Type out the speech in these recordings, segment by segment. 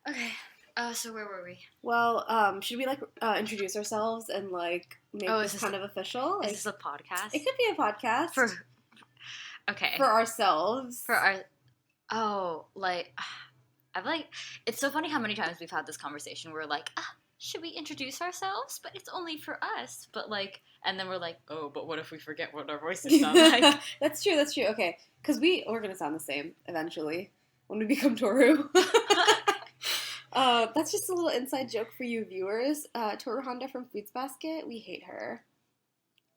Okay. So where were we? Well, should we introduce ourselves and make this kind of official? Is this a podcast? It could be a podcast Okay. For ourselves. It's so funny how many times we've had this conversation where we're like, should we introduce ourselves? But it's only for us. But and then we're like, oh, but what if we forget what our voices sound like? That's true. Okay, because we're gonna sound the same eventually when we become Toru. That's just a little inside joke for you viewers. Toru Honda from Fruits Basket, we hate her.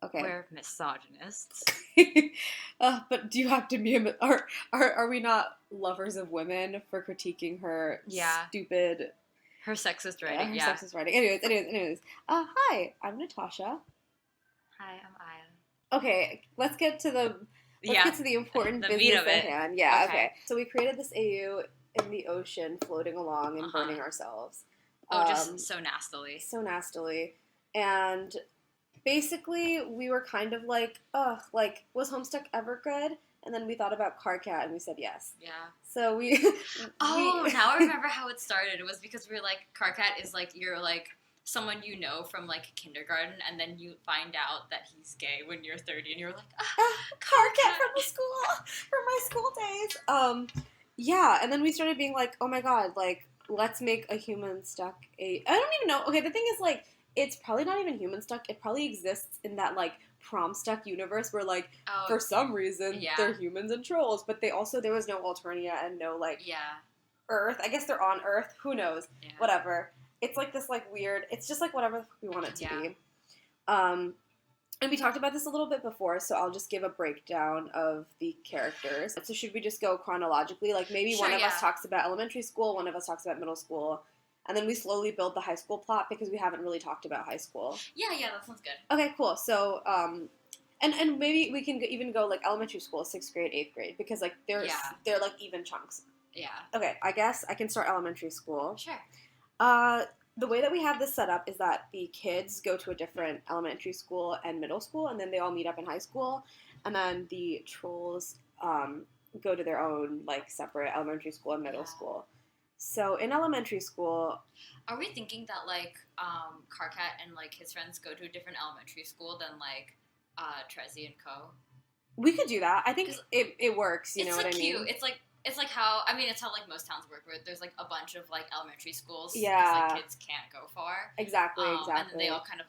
Okay. We're misogynists. But do you have to be are we not lovers of women for critiquing her stupid... Her sexist writing, her sexist writing. Anyways. Hi, I'm Natasha. Hi, I'm Aya. Okay, let's get to the important business at hand. Yeah, okay. So we created this AU in the ocean, floating along and burning ourselves. Just so nastily. So nastily. And basically, we were kind of like, was Homestuck ever good? And then we thought about Carcat, and we said yes. Yeah. So we... now I remember how it started. It was because we were like, Carcat is you're someone you know from kindergarten, and then you find out that he's gay when you're 30, and you're like, Carcat from my school days. Yeah, and then we started being like, oh my god, let's make a human stuck I don't even know. Okay, the thing is, it's probably not even human stuck. It probably exists in that, prom stuck universe where, for some reason, they're humans and trolls, but there was no Alternia and no, Earth. I guess they're on Earth. Who knows? Yeah. Whatever. It's, this, weird... It's just, whatever we want it to be. And we talked about this a little bit before, so I'll just give a breakdown of the characters. So should we just go chronologically? Maybe one of us talks about elementary school, one of us talks about middle school, and then we slowly build the high school plot because we haven't really talked about high school. Yeah, that sounds good. Okay, cool. So, and maybe we can even go, elementary school, 6th grade, 8th grade, because, they're even chunks. Yeah. Okay, I guess I can start elementary school. Sure. The way that we have this set up is that the kids go to a different elementary school and middle school, and then they all meet up in high school, and then the trolls go to their own, separate elementary school and middle school. So in elementary school... Are we thinking that, Carcat and, his friends go to a different elementary school than, Trezzy and Co? We could do that. I think it works, you know what I mean? Cute. It's how most towns work, where there's, a bunch of, elementary schools. Yeah. Because, kids can't go far. Exactly. And then they all kind of,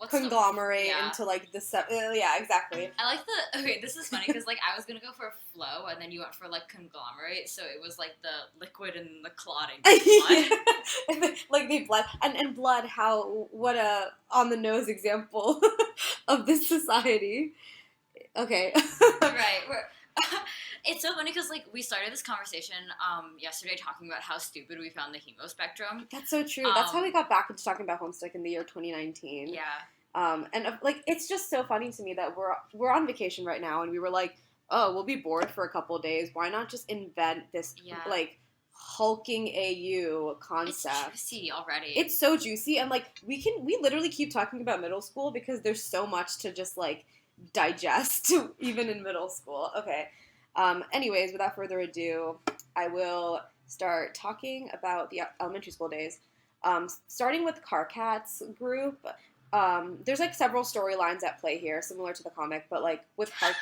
conglomerate into, yeah, exactly. I like okay, this is funny, because, I was gonna go for a flow, and then you went for, conglomerate, so it was, the liquid and the clotting blood. They blood. And blood, what a on-the-nose example of this society. Okay. Right. It's so funny because, we started this conversation yesterday talking about how stupid we found the hemo spectrum. That's so true. That's how we got back into talking about Homestuck in the year 2019. Yeah. And, it's just so funny to me that we're on vacation right now, and we were like, oh, we'll be bored for a couple days. Why not just invent this, hulking AU concept? It's juicy already. It's so juicy, and, we literally keep talking about middle school because there's so much to just, digest, even in middle school. Okay. Anyways, without further ado, I will start talking about the elementary school days. Starting with Carcat's group, there's several storylines at play here, similar to the comic, but with Carcat.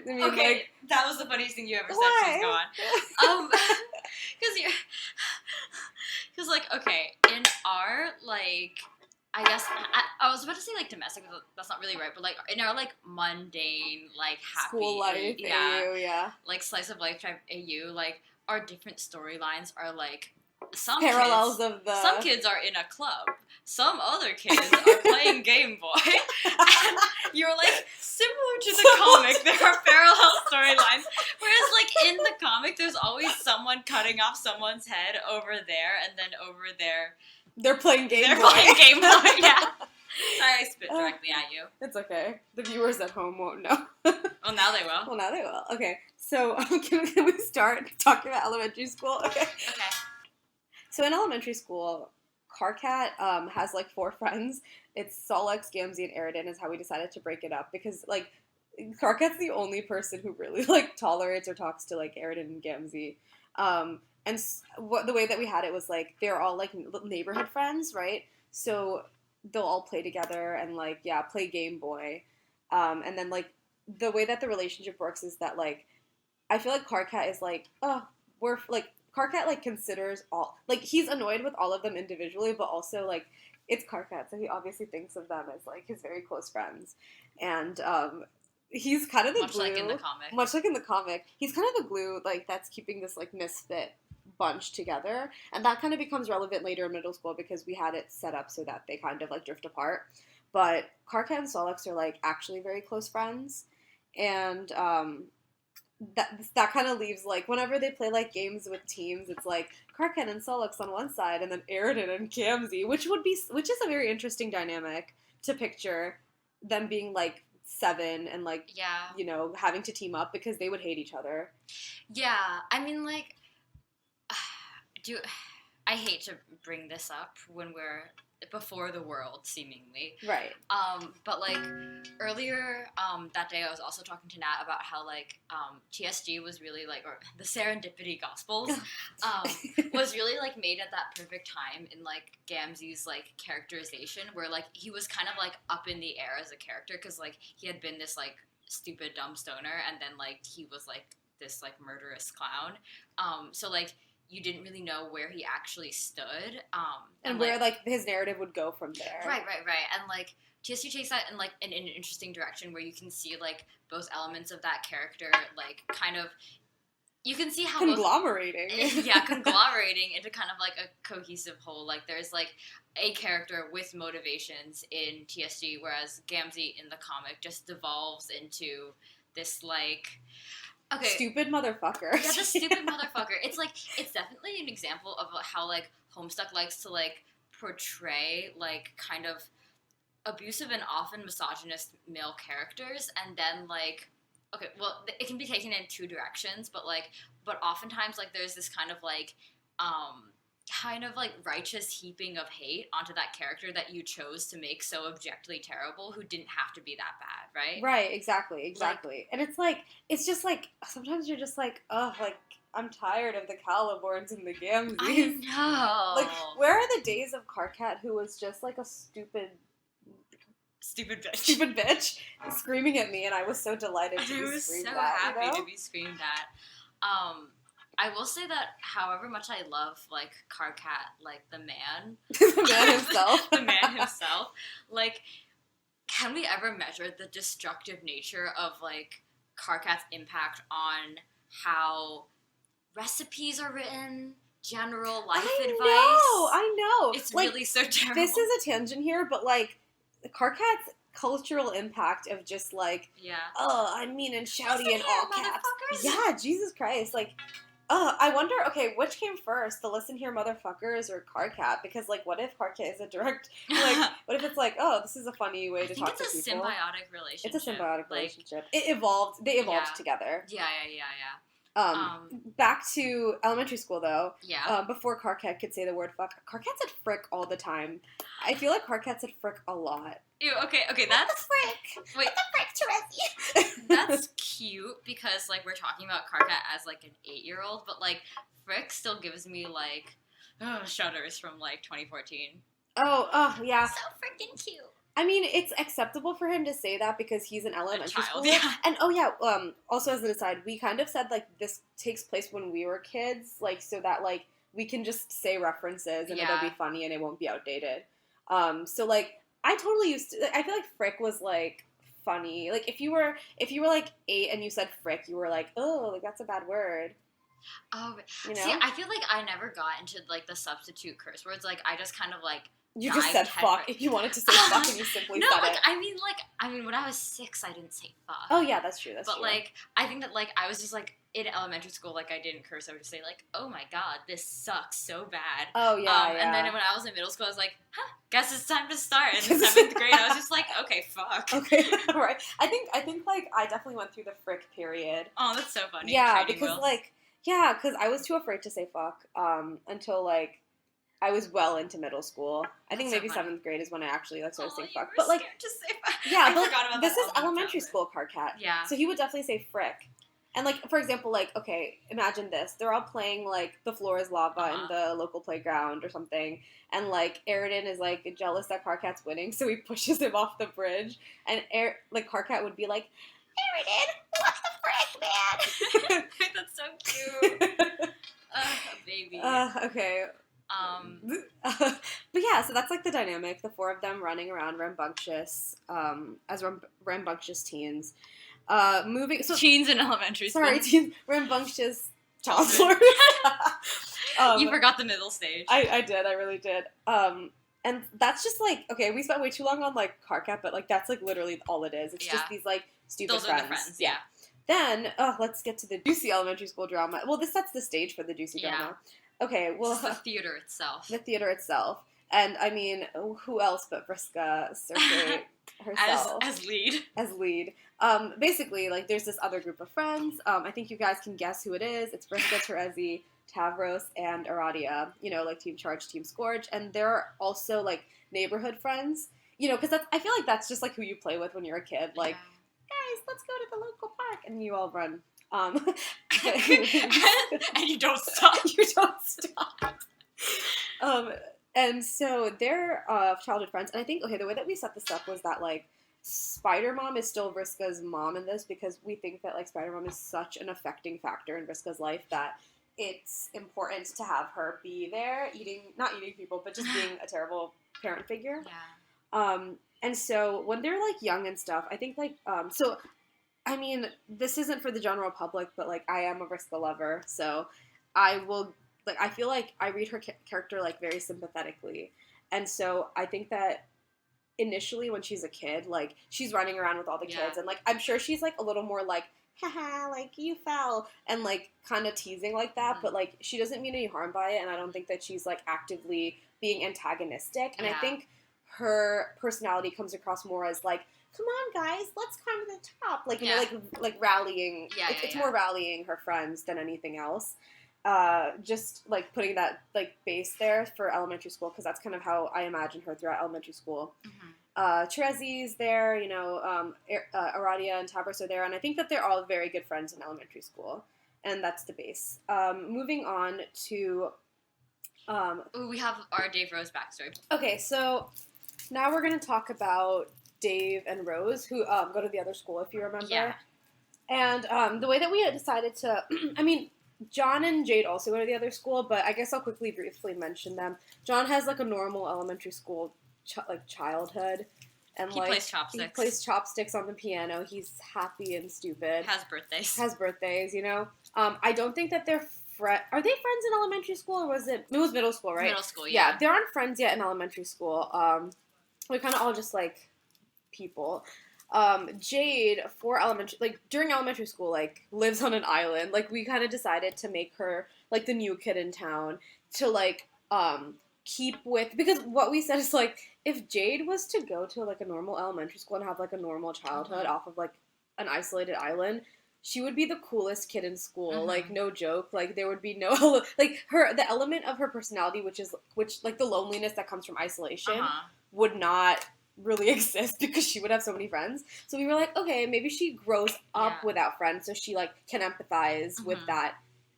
Okay, that was the funniest thing you ever said. Please go on. Because okay, in our I guess I was about to say domestic, but that's not really right. But in our mundane, happy school life AU, yeah, slice of life type AU, our different storylines are some parallels kids, of the... Some kids are in a club. Some other kids are playing Game Boy. And you're similar to the comic, there are parallel storylines. Whereas in the comic, there's always someone cutting off someone's head over there, and then over there. They're playing Game Boy. They're playing Game Boy, yeah. Sorry, I spit directly at you. It's okay. The viewers at home won't know. Well, now they will. Well, now they will. Okay, so can we start talking about elementary school? Okay. Okay. So in elementary school, Carcat has 4 friends. It's Solex, Gamzee, and Aridin is how we decided to break it up because Carcat's the only person who really tolerates or talks to Aridin and Gamzee. And the way that we had it was, like, they're all, like, neighborhood friends, right? So they'll all play together and, like, yeah, play Game Boy. And then, like, the way that the relationship works is that, like, I feel like Karkat is like, oh, we're, like, Karkat, like, considers all, like, he's annoyed with all of them individually, but also, like, it's Karkat, so he obviously thinks of them as, like, his very close friends. And, he's kind of the Much glue. like in the comic. Much like in the comic. He's kind of the glue, like, that's keeping this, like, misfit bunch together. And that kind of becomes relevant later in middle school because we had it set up so that they kind of, like, drift apart. But Karkat and Solix are, like, actually very close friends. And, that kind of leaves, like, whenever they play, like, games with teams, it's like Karkat and Solix on one side and then Aridin and Kamzi, which is a very interesting dynamic to picture them being, like, 7 and, like, yeah, you know, having to team up because they would hate each other. Yeah, I mean, like, I hate to bring this up when we're before the world, seemingly. Right. But, like, earlier that day I was also talking to Nat about how, like, TSG was really, like, or the Serendipity Gospels was really, like, made at that perfect time in, like, Gamzee's, like, characterization where, like, he was kind of, like, up in the air as a character because, like, he had been this, like, stupid, dumb stoner and then, like, he was, like, this, like, murderous clown. So, like, you didn't really know where he actually stood. And where, like, his narrative would go from there. Right. And, like, TSU takes that in, like, in an interesting direction where you can see, like, both elements of that character, like, kind of, you can see how conglomerating. Conglomerating into kind of, like, a cohesive whole. Like, there's, like, a character with motivations in TSG, whereas Gamzee in the comic just devolves into this, like... Okay. Stupid motherfucker. Yeah, the stupid motherfucker. It's, like, it's definitely an example of how, like, Homestuck likes to, like, portray, like, kind of abusive and often misogynist male characters, and then, like, okay, well, it can be taken in two directions, but oftentimes, like, there's this kind of, like, righteous heaping of hate onto that character that you chose to make so objectively terrible who didn't have to be that bad, right? Right, exactly. Like, and it's, like, it's just, like, sometimes you're just, like, oh, like, I'm tired of the Caliborns and the Gamzees. I know. Like, where are the days of Karkat who was just, like, a stupid bitch screaming at me, and I was so delighted to be screamed at. I was so happy to be screamed at. I will say that however much I love, like, Karkat, like, the man. the man himself. Like, can we ever measure the destructive nature of, like, Karkat's impact on how recipes are written, general life advice? I know. It's, like, really so terrible. This is a tangent here, but, like, Karkat's cultural impact of just, like, oh, I'm mean and shouty in all caps. Yeah, Jesus Christ. Like, I wonder, okay, which came first, the listen here motherfuckers or Karkat? Because, like, what if Karkat is a direct, like, what if it's like, oh, this is a funny way to talk to people? It's a symbiotic relationship. It's a symbiotic relationship. They evolved together. Yeah. Back to elementary school, though. Yeah. Before Karkat could say the word fuck, Karkat said frick all the time. I feel like Karkat said frick a lot. Ew, okay, that's... What the frick? Wait. What the frick, Teresi? That's cute, because, like, we're talking about Karkat as, like, an 8-year-old, but, like, frick still gives me, like, shudders from, like, 2014. Oh, yeah. So freaking cute. I mean, it's acceptable for him to say that because he's an elementary schooler. Yeah. And, also as an aside, we kind of said, like, this takes place when we were kids, like, so that, like, we can just say references and it'll be funny and it won't be outdated. So, like, I totally used to, I feel like frick was, like, funny. Like, if you were, like, 8 and you said frick, you were like, oh, like, that's a bad word. Oh, you know? See, I feel like I never got into, like, the substitute curse words. Like, I just kind of, like, you just said fuck if you wanted to say fuck and you simply said like, it. I mean, when I was 6, I didn't say fuck. Oh, yeah, that's true, But, like, I think that, like, I was just, like, in elementary school, like, I didn't curse. I would just say, like, oh my god, this sucks so bad. Oh, yeah, And then when I was in middle school, I was like, guess it's time to start. And in 7th grade, I was just like, okay, fuck. Okay, right. I think, like, I definitely went through the frick period. Oh, that's so funny. Yeah, because I was too afraid to say fuck, until, like, I was well into middle school. I think maybe 7th grade is when I actually, like, started saying fuck. But, like, to say fuck. Yeah, but this is elementary school Karkat. Yeah. So he would definitely say frick. And, like, for example, like, okay, imagine this. They're all playing, like, the floor is lava in the local playground or something. And, like, Aridin is, like, jealous that Karkat's winning, so he pushes him off the bridge. And, Karkat would be like, Aridin, what the frick, man? That's so cute. A baby. Okay. But yeah, so that's, like, the dynamic. The four of them running around rambunctious, as rambunctious teens. Teens in elementary school. Sorry, teens, rambunctious toddlers. You forgot the middle stage. I did, I really did. And that's just like, okay, we spent way too long on like Karkat, but like that's like literally all it is. It's just these like stupid Those friends. Are the friends, yeah. Then, let's get to the juicy elementary school drama. Well, this sets the stage for the juicy drama. Okay, well, the theater itself. The theater itself. And I mean, who else but Vriska serkeight herself as lead. As lead. Basically, like, there's this other group of friends. I think you guys can guess who it is. It's Vriska, Terezi, Tavros, and Aradia. You know, like Team Charge, Team Scourge, and they're also like neighborhood friends. You know, because I feel like that's just like who you play with when you're a kid. Like, guys, let's go to the local park, and you all run. And you don't stop. You don't stop. And so they're childhood friends, and I think, okay, the way that we set this up was that, like, Spider Mom is still Vriska's mom in this, because we think that, like, Spider Mom is such an affecting factor in Vriska's life that it's important to have her be there, not eating people, but just being a terrible parent figure. Yeah. And so when they're, like, young and stuff, I think, like, so, I mean, this isn't for the general public, but, like, I am a Vriska lover, so I will... Like, I feel like I read her character, like, very sympathetically. And so I think that initially when she's a kid, like, she's running around with all the kids. And, like, I'm sure she's, like, a little more, like, haha, like, you fell. And, like, kind of teasing like that. But, like, she doesn't mean any harm by it. And I don't think that she's, like, actively being antagonistic. And I think her personality comes across more as, like, come on, guys, let's climb to the top. Like, you know, like rallying. It's more rallying her friends than anything else. Just, like, putting that, like, base there for elementary school, because that's kind of how I imagine her throughout elementary school. Terezi's there, you know, Aradia and Tavros are there, and I think that they're all very good friends in elementary school, and that's the base. Moving on to... we have our Dave Rose backstory. Okay, so now we're going to talk about Dave and Rose, who go to the other school, if you remember. Yeah. And the way that we had decided to... I mean... John and Jade also go to the other school, but I guess I'll briefly mention them. John has, like, a normal elementary school, childhood. And, he plays chopsticks. He plays chopsticks on the piano. He's happy and stupid. Has birthdays, you know. I don't think that they're are they friends in elementary school, or was it was middle school, right? Middle school, yeah. They aren't friends yet in elementary school. We're kind of all just, like, people. Jade, during elementary school, like, lives on an island. Like, we kind of decided to make her, like, the new kid in town to, like, keep with, because what we said is, like, if Jade was to go to, like, a normal elementary school and have, like, a normal childhood off of, like, an isolated island, she would be the coolest kid in school. Like, no joke. Like, there would be no, like, the element of her personality, which, like, the loneliness that comes from isolation would not really exist, because she would have so many friends. So we were like, okay, maybe she grows up without friends, so she, like, can empathize with that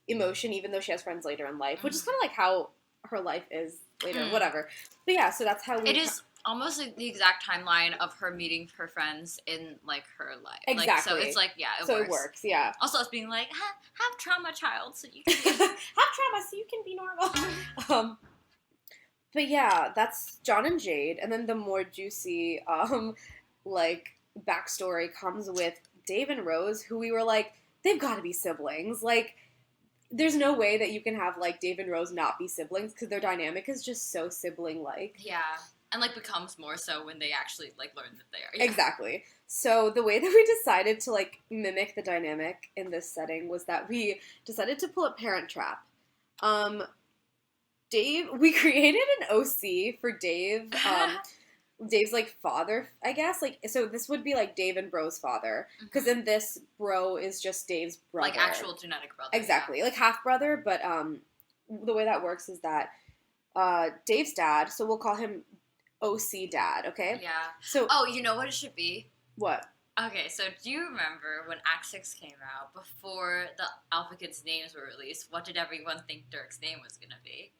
emotion, even though she has friends later in life, which is kind of like how her life is later, whatever. But yeah, so that's how we... It is almost like the exact timeline of her meeting her friends in, like, her life. Exactly. Like, so it's like, it works, yeah. Also, it's being like, have trauma, child, so you can have trauma so you can be normal. But yeah, that's John and Jade, and then the more juicy, like, backstory comes with Dave and Rose, who we were like, they've got to be siblings. Like, there's no way that you can have, like, Dave and Rose not be siblings, because their dynamic is just so sibling-like. Yeah, and, like, becomes more so when they actually, like, learn that they are. Yeah. Exactly. So the way that we decided to, like, mimic the dynamic in this setting was that we decided to pull a Parent Trap. We created an OC for Dave, Dave's, like, father, I guess. Like, so this would be, like, Dave and Bro's father, because in this, Bro is just Dave's brother. Like, actual genetic brother. Exactly. Yeah. Like, half-brother, but, the way that works is that, Dave's dad, so we'll call him OC dad, okay? Yeah. So... Oh, you know what it should be? What? Okay, so do you remember when Act 6 came out, before the Alpha Kids' names were released, what did everyone think Dirk's name was going to be?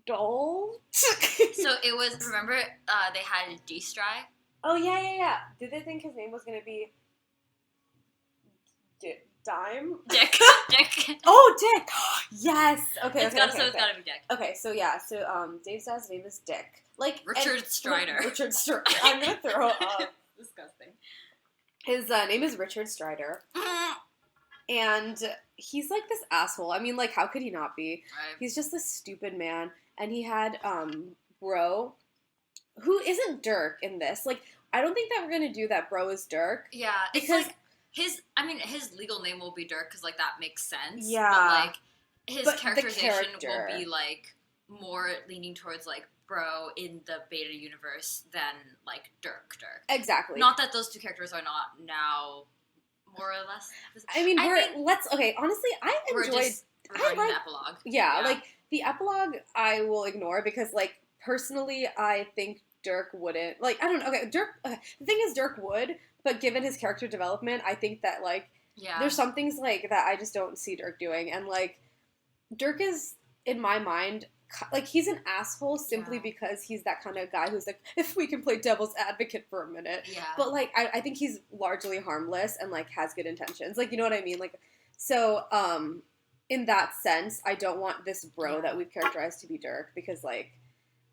Don't. So it was, remember, they had D-Stry? Oh, yeah. Did they think his name was going to be Dime? Dick. Dick. Oh, Dick! Yes! Okay, It's gotta be Dick. Okay, so Dave's dad's name is Dick. Richard Strider. Richard Strider. I'm gonna throw up. Disgusting. His name is Richard Strider. And he's like this asshole. I mean, like, how could he not be? Right. He's just this stupid man. And he had, Bro, who isn't Dirk in this. Like, I don't think that we're gonna do that Bro is Dirk. Yeah, because his legal name will be Dirk because, like, that makes sense. Yeah. But, like, his characterization character will be, like, more leaning towards, like, Bro in the beta universe than, like, Dirk. Exactly. Not that those two characters are not now more or less. Honestly, I enjoyed. The epilogue. Yeah, like, the epilogue I will ignore because, like, personally, I think Dirk wouldn't. Like, I don't know. Okay, Dirk. The thing is, Dirk would, but given his character development, I think that, like, there's some things, like, that I just don't see Dirk doing. And, like, Dirk is, in my mind, like, he's an asshole simply because he's that kind of guy who's like, if we can play devil's advocate for a minute. Yeah. But, like, I think he's largely harmless and, like, has good intentions. Like, you know what I mean? Like, so, in that sense, I don't want this Bro that we've characterized to be Dirk because, like,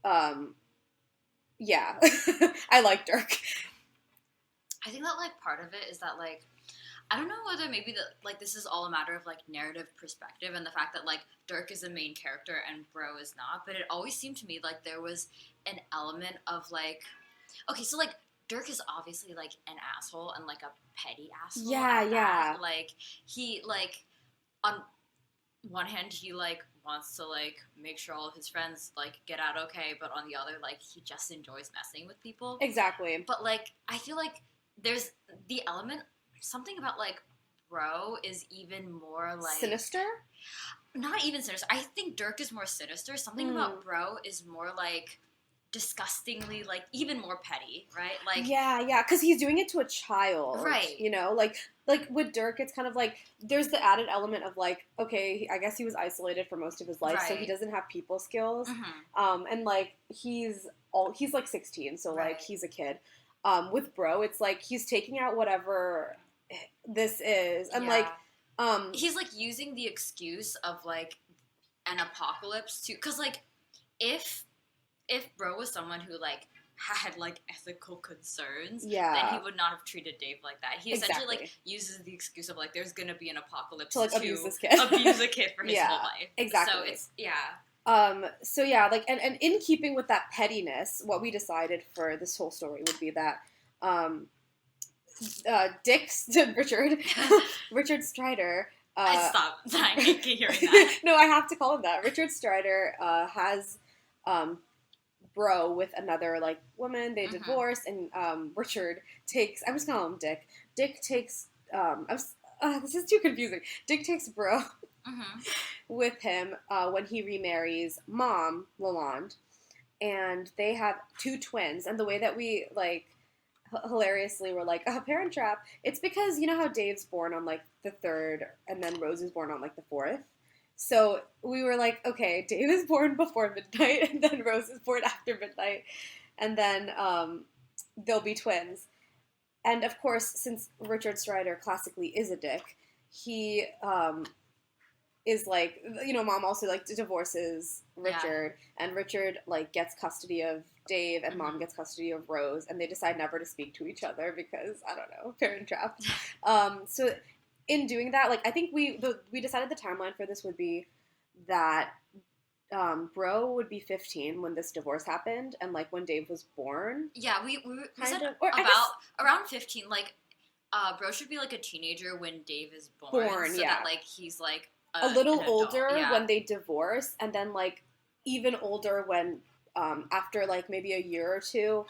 yeah. I like Dirk. I think that, like, part of it is that, like, I don't know whether maybe this is all a matter of, like, narrative perspective and the fact that, like, Dirk is the main character and Bro is not, but it always seemed to me like there was an element of, like, okay, so, like, Dirk is obviously, like, an asshole and, like, a petty asshole. Yeah. Like, he, like, on one hand, he, like, wants to, like, make sure all of his friends, like, get out okay, but on the other, like, he just enjoys messing with people. Exactly. But, like, I feel like there's the element, something about, like, Bro is even more, like... Sinister? Not even sinister. I think Dirk is more sinister. Something about Bro is more, like, disgustingly, like, even more petty, right? Like... Yeah, because he's doing it to a child. Right. You know? Like, with Dirk, it's kind of like, there's the added element of, like, okay, I guess he was isolated for most of his life, so he doesn't have people skills. Mm-hmm. And, like, he's, like, 16, so, like, he's a kid. With Bro, it's like, he's taking out whatever this is. And, like, he's, like, using the excuse of, like, an apocalypse to... Because, like, if Bro was someone who, like, had, like, ethical concerns, then he would not have treated Dave like that. He essentially, like, uses the excuse of, like, there's gonna be an apocalypse to, like, abuse this kid. Abuse a kid for his whole life. Exactly. So it's, like, and in keeping with that pettiness, what we decided for this whole story would be that, Richard Strider, stop. I can't hearing that. No, I have to call him that. Richard Strider, has, Bro with another, like, woman. They divorce, and Richard takes... I'm just gonna call him Dick. Dick takes... this is too confusing. Dick takes Bro with him when he remarries Mom, Lalonde, and they have 2 twins. And the way that we, like, hilariously were like, Parent Trap, it's because, you know how Dave's born on, like, the 3rd, and then Rose is born on, like, the 4th? So we were like, okay, Dave is born before midnight, and then Rose is born after midnight, and then they'll be twins. And of course, since Richard Strider classically is a dick, he is like, you know, Mom also, like, divorces Richard, and Richard, like, gets custody of Dave, and Mom gets custody of Rose, and they decide never to speak to each other because, I don't know, Parent Trap. So in doing that, like, I think we decided the timeline for this would be that Bro would be 15 when this divorce happened, and, like, when Dave was born. Yeah, we said around 15. Like, Bro should be, like, a teenager when Dave is born, so that, like, he's, like, a little older when they divorce, and then, like, even older when after, like, maybe a year or two,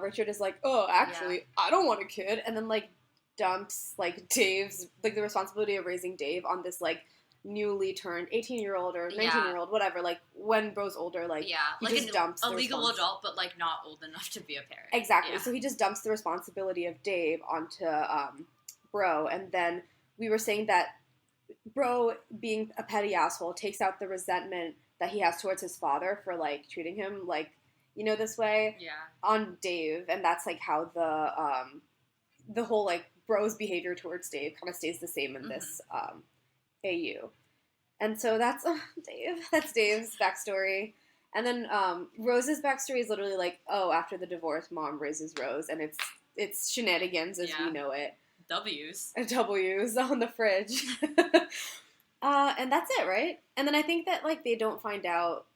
Richard is like, oh, actually, I don't want a kid, and then, like, dumps, like, Dave's, like, the responsibility of raising Dave on this, like, newly turned 18-year-old or 19-year-old, whatever, like, when Bro's older, like, he like just dumps a legal adult, but, like, not old enough to be a parent. Exactly. So he just dumps the responsibility of Dave onto Bro, and then we were saying that Bro, being a petty asshole, takes out the resentment that he has towards his father for, like, treating him, like, this way on Dave, and that's, like, how the whole, like, Bro's behavior towards Dave kind of stays the same in this AU. And so that's Dave. That's Dave's backstory. And then Rose's backstory is literally like, after the divorce, Mom raises Rose, and it's shenanigans as we know it. W's on the fridge. And that's it, right? And then I think that, like, they don't find out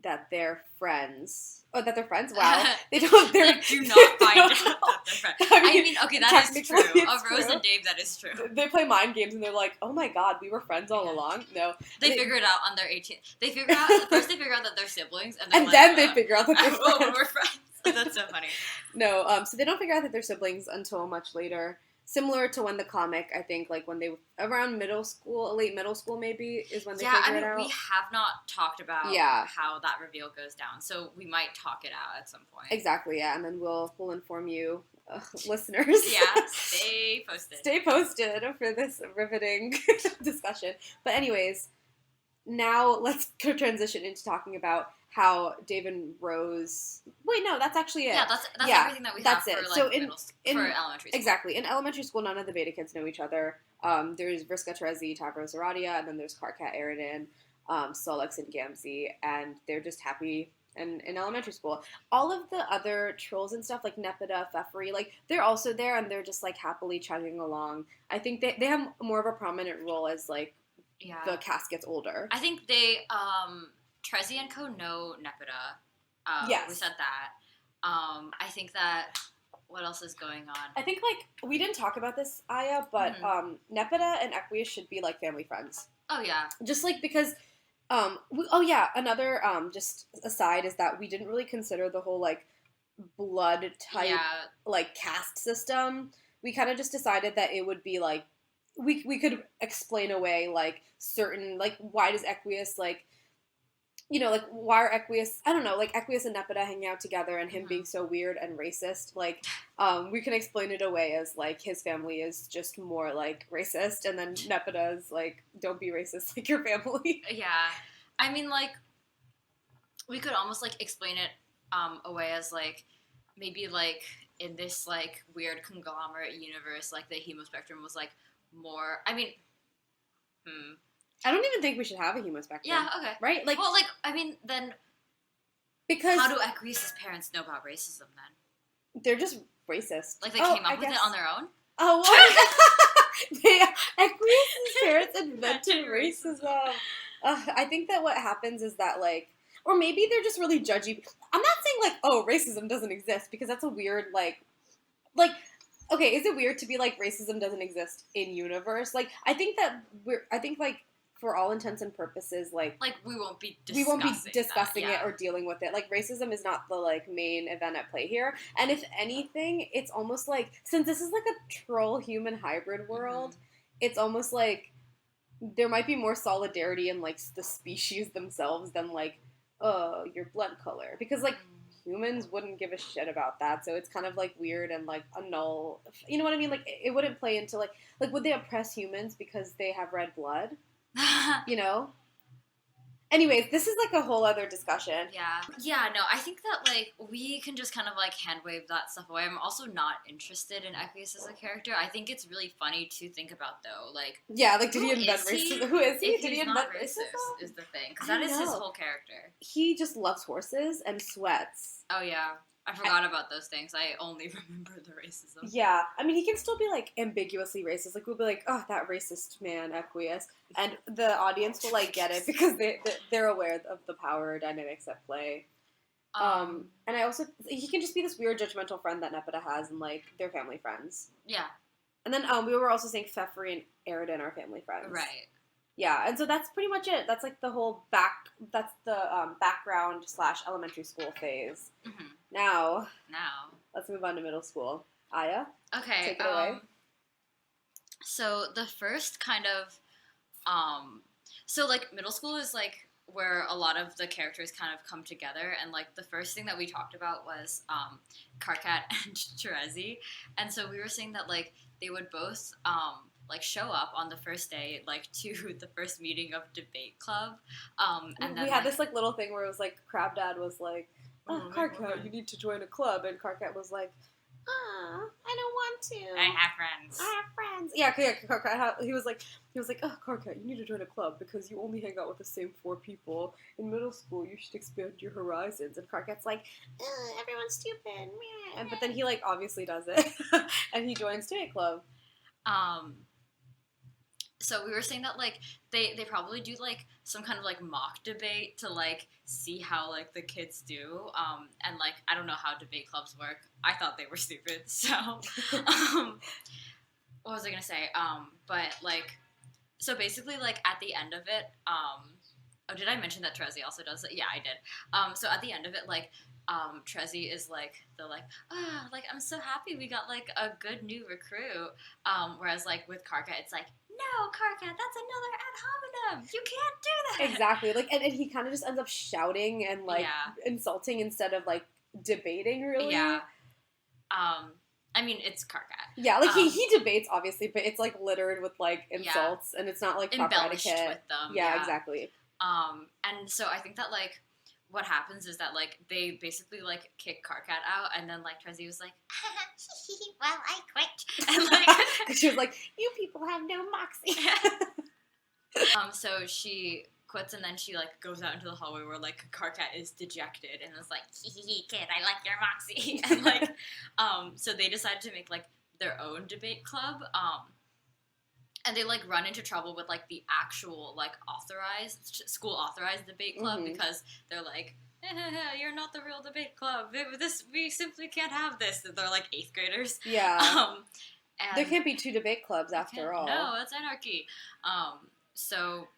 that they're friends. Oh, that they're friends? Wow. They don't. They do not find out that they're friends. I mean, okay, that is true. Of Rose and Dave, that is true. They play mind games and they're like, oh my god, we were friends all along? No. They figure it out on their 18th. First they figure out that they're siblings, and then they figure out that they're friends. Oh, we're friends. That's so funny. No, so they don't figure out that they're siblings until much later. Similar to when the comic, I think, like, when they, around middle school, late middle school maybe, is when they figure it out. We have not talked about how that reveal goes down, so we might talk it out at some point. Exactly, yeah, and then we'll inform you, listeners. Yeah, stay posted. Stay posted for this riveting discussion. But anyways, now let's transition into talking about how Dave and Rose... Wait, no, that's actually it. Yeah, that's everything that we have for, like, so for elementary school. Exactly. In elementary school, none of the beta kids know each other. There's Vriska Terezi, Tavros Aradia, and then there's Karkat Aridin, Solix, and Gamzee, and they're just happy in elementary school. All of the other trolls and stuff, like Nepeta, Fefri, like, they're also there, and they're just, like, happily chugging along. I think they have more of a prominent role as, like, the cast gets older. I think they... Trezzy and Co. know Nepeta. Yes. We said that. I think that... What else is going on? I think, like, we didn't talk about this, Aya, but Nepeta and Equius should be, like, family friends. Oh, yeah. Just, like, because... another, just aside is that we didn't really consider the whole, like, blood type, like, caste system. We kind of just decided that it would be, like... We could explain away, like, certain... Like, why does Equius, like... like, why are Equius... I don't know, like, Equius and Nepeta hanging out together and him being so weird and racist. Like, we can explain it away as, like, his family is just more, like, racist, and then Nepeta is, like, don't be racist like your family. Yeah. I mean, like, we could almost, like, explain it away as, like, maybe, like, in this, like, weird conglomerate universe, like, the hemospectrum was, like, more... I mean... I don't even think we should have a hemospectrum. Yeah, okay. Right? Like, well, like, I mean, then... Because... How do Equius' parents know about racism, then? They're just racist. Like, they came up with it on their own? Oh, what? Equius' parents invented racism. I think that what happens is that, like... Or maybe they're just really judgy. I'm not saying, like, oh, racism doesn't exist, because that's a weird, like... Okay, is it weird to be like, racism doesn't exist in universe? Like, I think, like, for all intents and purposes, like we won't be discussing it or dealing with it. Like, racism is not the, like, main event at play here. And if anything, it's almost like, since this is, like, a troll human hybrid world, it's almost like there might be more solidarity in, like, the species themselves than, like, your blood color. Because, like, humans wouldn't give a shit about that, so it's kind of, like, weird and, like, a null... You know what I mean? Like, it wouldn't play into, like, would they oppress humans because they have red blood? You know? Anyways, this is, like, a whole other discussion. Yeah, no, I think that, like, we can just kind of, like, hand-wave that stuff away. I'm also not interested in Equius as a character. I think it's really funny to think about, though. Like, yeah, like, did he invent racism? Who is he? Did he invent racism? Is the thing. Because that is his whole character. He just loves horses and sweats. Oh, yeah. I forgot about those things. I only remember the racism. Yeah. I mean, he can still be, like, ambiguously racist. Like, we'll be like, oh, that racist man, Equius. And the audience will, like, get it because they're aware of the power dynamics at play. And I also... He can just be this weird judgmental friend that Nepeta has and, like, they're family friends. Yeah. And then we were also saying Fefri and Aridin are family friends. Right. Yeah, and so that's pretty much it. That's, like, the whole background / elementary school phase. Mm-hmm. Now, let's move on to middle school. Aya? Okay. Take it away. So the first kind of, So, like, middle school is, like, where a lot of the characters kind of come together, and, like, the first thing that we talked about was Karkat and Terezi, and so we were saying that, like, they would both, like, show up on the first day, like, to the first meeting of debate club, and then, we had this, like, little thing where it was, like, Crab Dad was like, Oh, Karkat, you need to join a club, and Karkat was like, I don't want to. I have friends. I have friends. Yeah, Karkat, he was like, oh, Karkat, you need to join a club because you only hang out with the same 4 people. In middle school, you should expand your horizons. And Karkat's like, everyone's stupid. But then he, like, obviously does it. And he joins debate club. So we were saying that, like, they probably do, like, some kind of, like, mock debate to, like, see how, like, the kids do. And, like, I don't know how debate clubs work. I thought they were stupid. So, what was I gonna say? But, like, so basically, like, at the end of it, oh, did I mention that Terezi also does it? Yeah, I did. So at the end of it, like, Terezi is like, they're like, like, I'm so happy we got, like, a good new recruit. Whereas, like, with Karka, it's like, no, Karka, that's another ad hominem. You can't do that. Exactly. Like, and he kind of just ends up shouting and, like, insulting instead of, like, debating, really. Yeah. I mean, it's Karka. Yeah, like, he debates, obviously, but it's, like, littered with, like, insults, and it's not, like, proper embellished etiquette. with them. Yeah, exactly. And so I think that, like, what happens is that, like, they basically, like, kick Karkat out, and then, like, Terezi was like, well, I quit. And, like, she was like, you people have no moxie. So she quits, and then she, like, goes out into the hallway where, like, Karkat is dejected, and is like, kid, I like your moxie. And, like, so they decided to make, like, their own debate club, and they, like, run into trouble with, like, the actual, like, school-authorized debate club, because they're like, you're not the real debate club. We simply can't have this. They're, like, 8th graders. Yeah. And there can't be 2 debate clubs after all. No, that's anarchy. So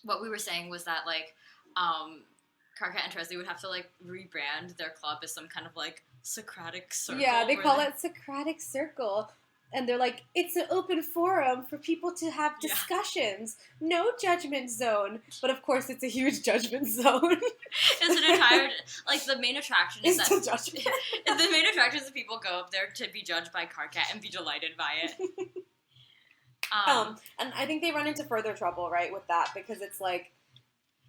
what we were saying was that, like, Karkat and Terezi would have to, like, rebrand their club as some kind of, like, Socratic circle. Yeah, they call it Socratic Circle. And they're like, it's an open forum for people to have discussions. Yeah. No judgment zone. But of course, it's a huge judgment zone. It's an entire, like, the main attraction is that judgment. The main attraction is that people go up there to be judged by Karkat and be delighted by it. And I think they run into further trouble, right, with that, because it's like,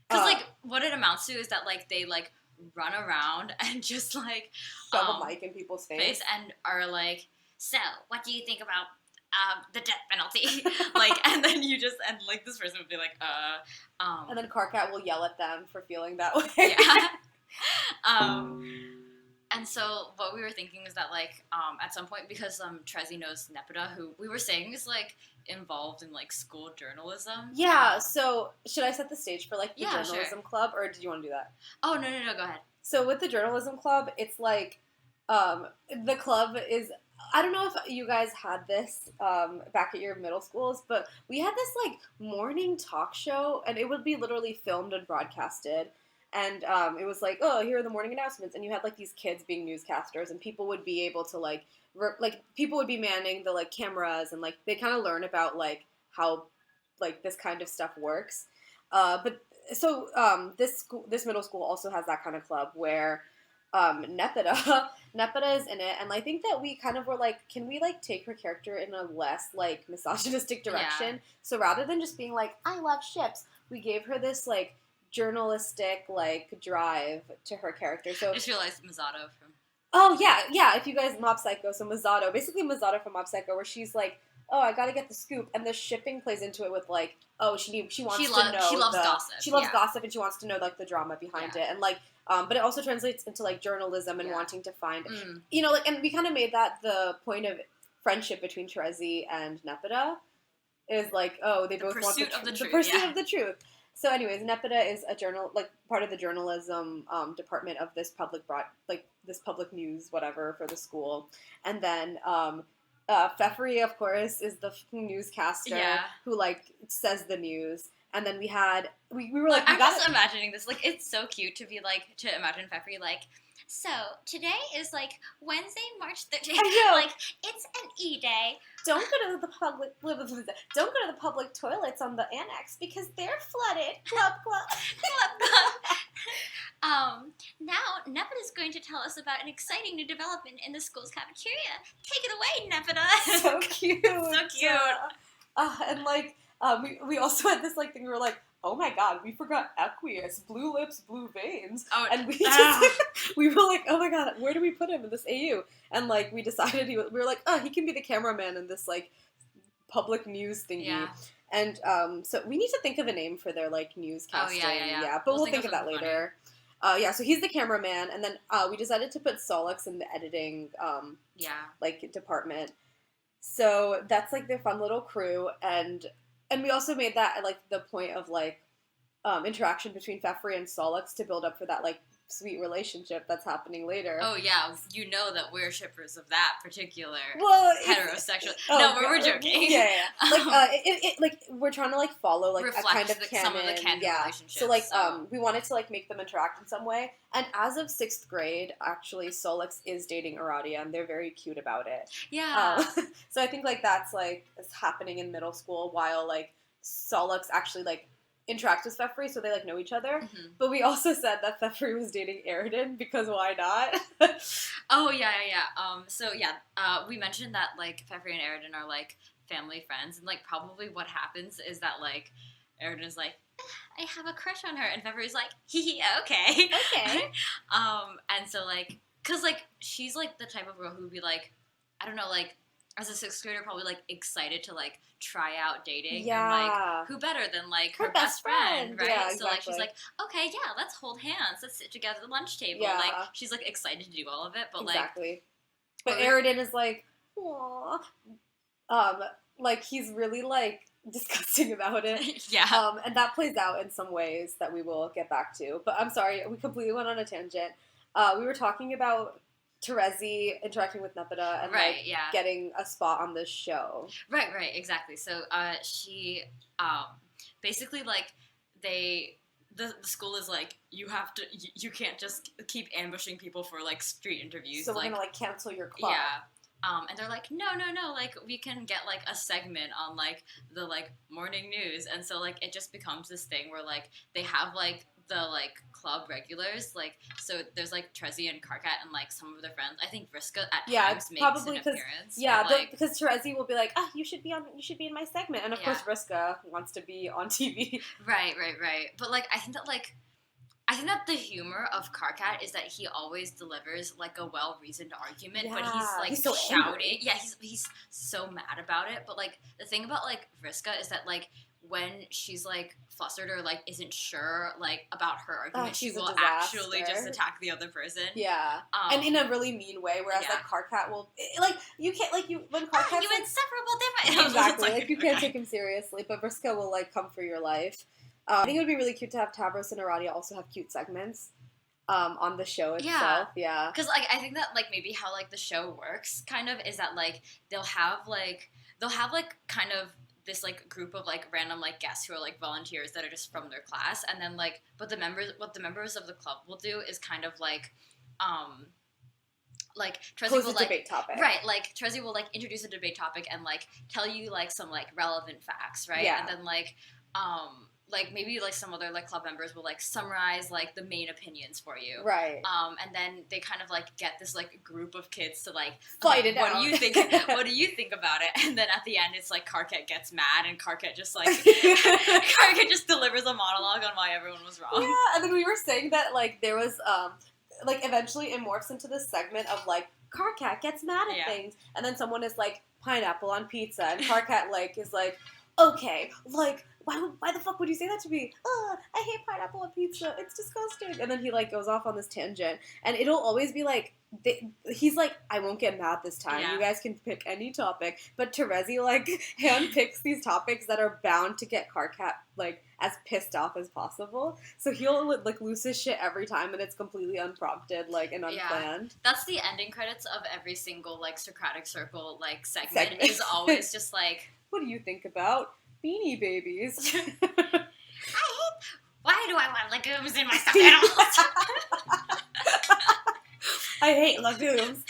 because like what it amounts to is that, like, they, like, run around and just, like, shove a mic in people's face and are like, so, what do you think about the death penalty? Like, and then like, this person would be like, And then Karkat will yell at them for feeling that way. Yeah. And so what we were thinking is that, like, at some point, because Terezi knows Nepeta, who we were saying is, like, involved in, like, school journalism. Yeah, so should I set the stage for, like, the journalism sure. club, or did you want to do that? Oh, no, go ahead. So with the journalism club, it's like, the club is, I don't know if you guys had this back at your middle schools, but we had this, like, morning talk show, and it would be literally filmed and broadcasted, and it was like, oh, here are the morning announcements, and you had, like, these kids being newscasters, and people would be able to, like, people would be manning the, like, cameras, and, like, they kind of learn about, like, how, like, this kind of stuff works, but, so, this middle school also has that kind of club where Nepeta is in it, and I think that we kind of were like, can we, like, take her character in a less, like, misogynistic direction? Yeah. So rather than just being like, I love ships, we gave her this, like, journalistic, like, drive to her character. So I just realized Mazzato from... Oh, yeah, if you guys, Mob Psycho, so Mazzato, basically Mazzato from Mob Psycho, where she's like, oh, I gotta get the scoop, and the shipping plays into it with, like, oh, she loves gossip. She loves gossip, and she wants to know, like, the drama behind it, and, like, but it also translates into, like, journalism and wanting to find, you know, like, and we kind of made that the point of friendship between Terezi and Nepeta, is, like, oh, they both want the pursuit of the truth. So, anyways, Nepeta is part of the journalism department of this this public news, whatever, for the school, and then Fefri, of course, is the newscaster who, like, says the news. And then we were like, I'm just imagining this. Like, it's so cute to be like, to imagine Fefri like, So, today is, like, Wednesday, March 13th. I know. Like, it's an E-day. Don't go to the public toilets on the annex because they're flooded. Club, club. Now, Nepeta is going to tell us about an exciting new development in the school's cafeteria. Take it away, Nepeta. So cute. So cute. And, like, we also had this, like, thing where we were like, oh my god, we forgot aqueous, blue lips, blue veins. Oh, and we just, we were like, oh my god, where do we put him in this AU? And, like, we decided, we were like, oh, he can be the cameraman in this, like, public news thingy. Yeah. And, so we need to think of a name for their, like, newscasting. Oh, yeah. But we'll think of that later. So he's the cameraman, and then, we decided to put Solix in the editing, like, department. So that's, like, their fun little crew, and we also made that, like, the point of, like, interaction between Fefri and Solix to build up for that, like, sweet relationship that's happening later. Oh, yeah. You know that we're shippers of that particular heterosexual... we're joking. Yeah. Like, we're trying to, like, follow, like, reflect a kind of canon. Some of the canon relationships. So, like, we wanted to, like, make them interact in some way. And as of 6th grade, actually, Solix is dating Aradia, and they're very cute about it. Yeah. So I think, like, that's, like, is happening in middle school, while, like, Solix actually, like, interacts with Fefri, so they, like, know each other. Mm-hmm. But we also said that Fefri was dating Aridin, because why not? Oh, yeah. We mentioned that, like, Fefri and Aridin are, like, family friends, and, like, probably what happens is that, like, Aridin's like, I have a crush on her, and Fefri's like, hee, okay. Okay. And so, like, because, like, she's, like, the type of girl who would be, like, I don't know, like, as a 6th grader, probably, like, excited to, like, try out dating. Yeah. And, like, who better than, like, her best friend, right? Yeah, exactly. So, like, she's like, okay, yeah, let's hold hands. Let's sit together at the lunch table. Yeah. Like, she's, like, excited to do all of it, but, exactly. But Aridin is like, aww. Like, he's really, like, disgusting about it. Yeah. And that plays out in some ways that we will get back to. But I'm sorry, we completely went on a tangent. We were talking about Terezi interacting with Nepeta and getting a spot on this show. Right, exactly. So she basically, like, the school is like, you can't just keep ambushing people for, like, street interviews. So we're gonna, like, cancel your club. Yeah. And they're like, no, like, we can get, like, a segment on, like, the, like, morning news. And so, like, it just becomes this thing where, like, they have, like, the, like, club regulars, like, so there's, like, Terezi and Karkat and, like, some of their friends. I think Vriska at times makes an appearance. Yeah, like, because Terezi will be like, you should be in my segment. And, of course, Vriska wants to be on TV. Right. But, like, I think that the humor of Karkat is that he always delivers, like, a well-reasoned argument, but he's so shouting. Angry. Yeah, he's so mad about it. But, like, the thing about, like, Vriska is that, like, when she's, like, flustered or, like, isn't sure, like, about her argument, she will actually just attack the other person. Yeah. And in a really mean way, whereas, like, Karkat will, like, you can't, like, when Karkat's, you inseparable difference. Exactly. Like, you can't take him seriously, but Vriska will, like, come for your life. I think it would be really cute to have Tavros and Aradia also have cute segments on the show itself. Yeah. Because, like, I think that, like, maybe how, like, the show works, kind of, is that, like, they'll have, kind of this, like, group of, like, random, like, guests who are, like, volunteers that are just from their class, and then, like, what the members of the club will do is kind of, like, Terezi will, like, debate topic. Right, like, Terezi will, like, introduce a debate topic and, like, tell you, like, some, like, relevant facts, right? Yeah. And then, like, maybe, like, some other, like, club members will, like, summarize, like, the main opinions for you. Right. And then they kind of, like, get this, like, group of kids to, like, fight it out. What do you think about it? And then at the end, it's, like, Karkat gets mad, and Karkat just, like, Karkat just delivers a monologue on why everyone was wrong. Yeah, and then we were saying that, like, there was, like, eventually it morphs into this segment of, like, Karkat gets mad at things, and then someone is like, pineapple on pizza, and Karkat, like, is like, okay, like, why the fuck would you say that to me? I hate pineapple on pizza. It's disgusting. And then he, like, goes off on this tangent. And it'll always be, like, he's like, I won't get mad this time. Yeah. You guys can pick any topic. But Terezi, like, handpicks these topics that are bound to get Karkat, like, as pissed off as possible. So he'll, like, lose his shit every time, and it's completely unprompted, like, and unplanned. Yeah. That's the ending credits of every single, like, Socratic Circle, like, segment. Is always just, like... What do you think about Beanie Babies? Why do I want legumes in my stuffed animals? I hate legumes.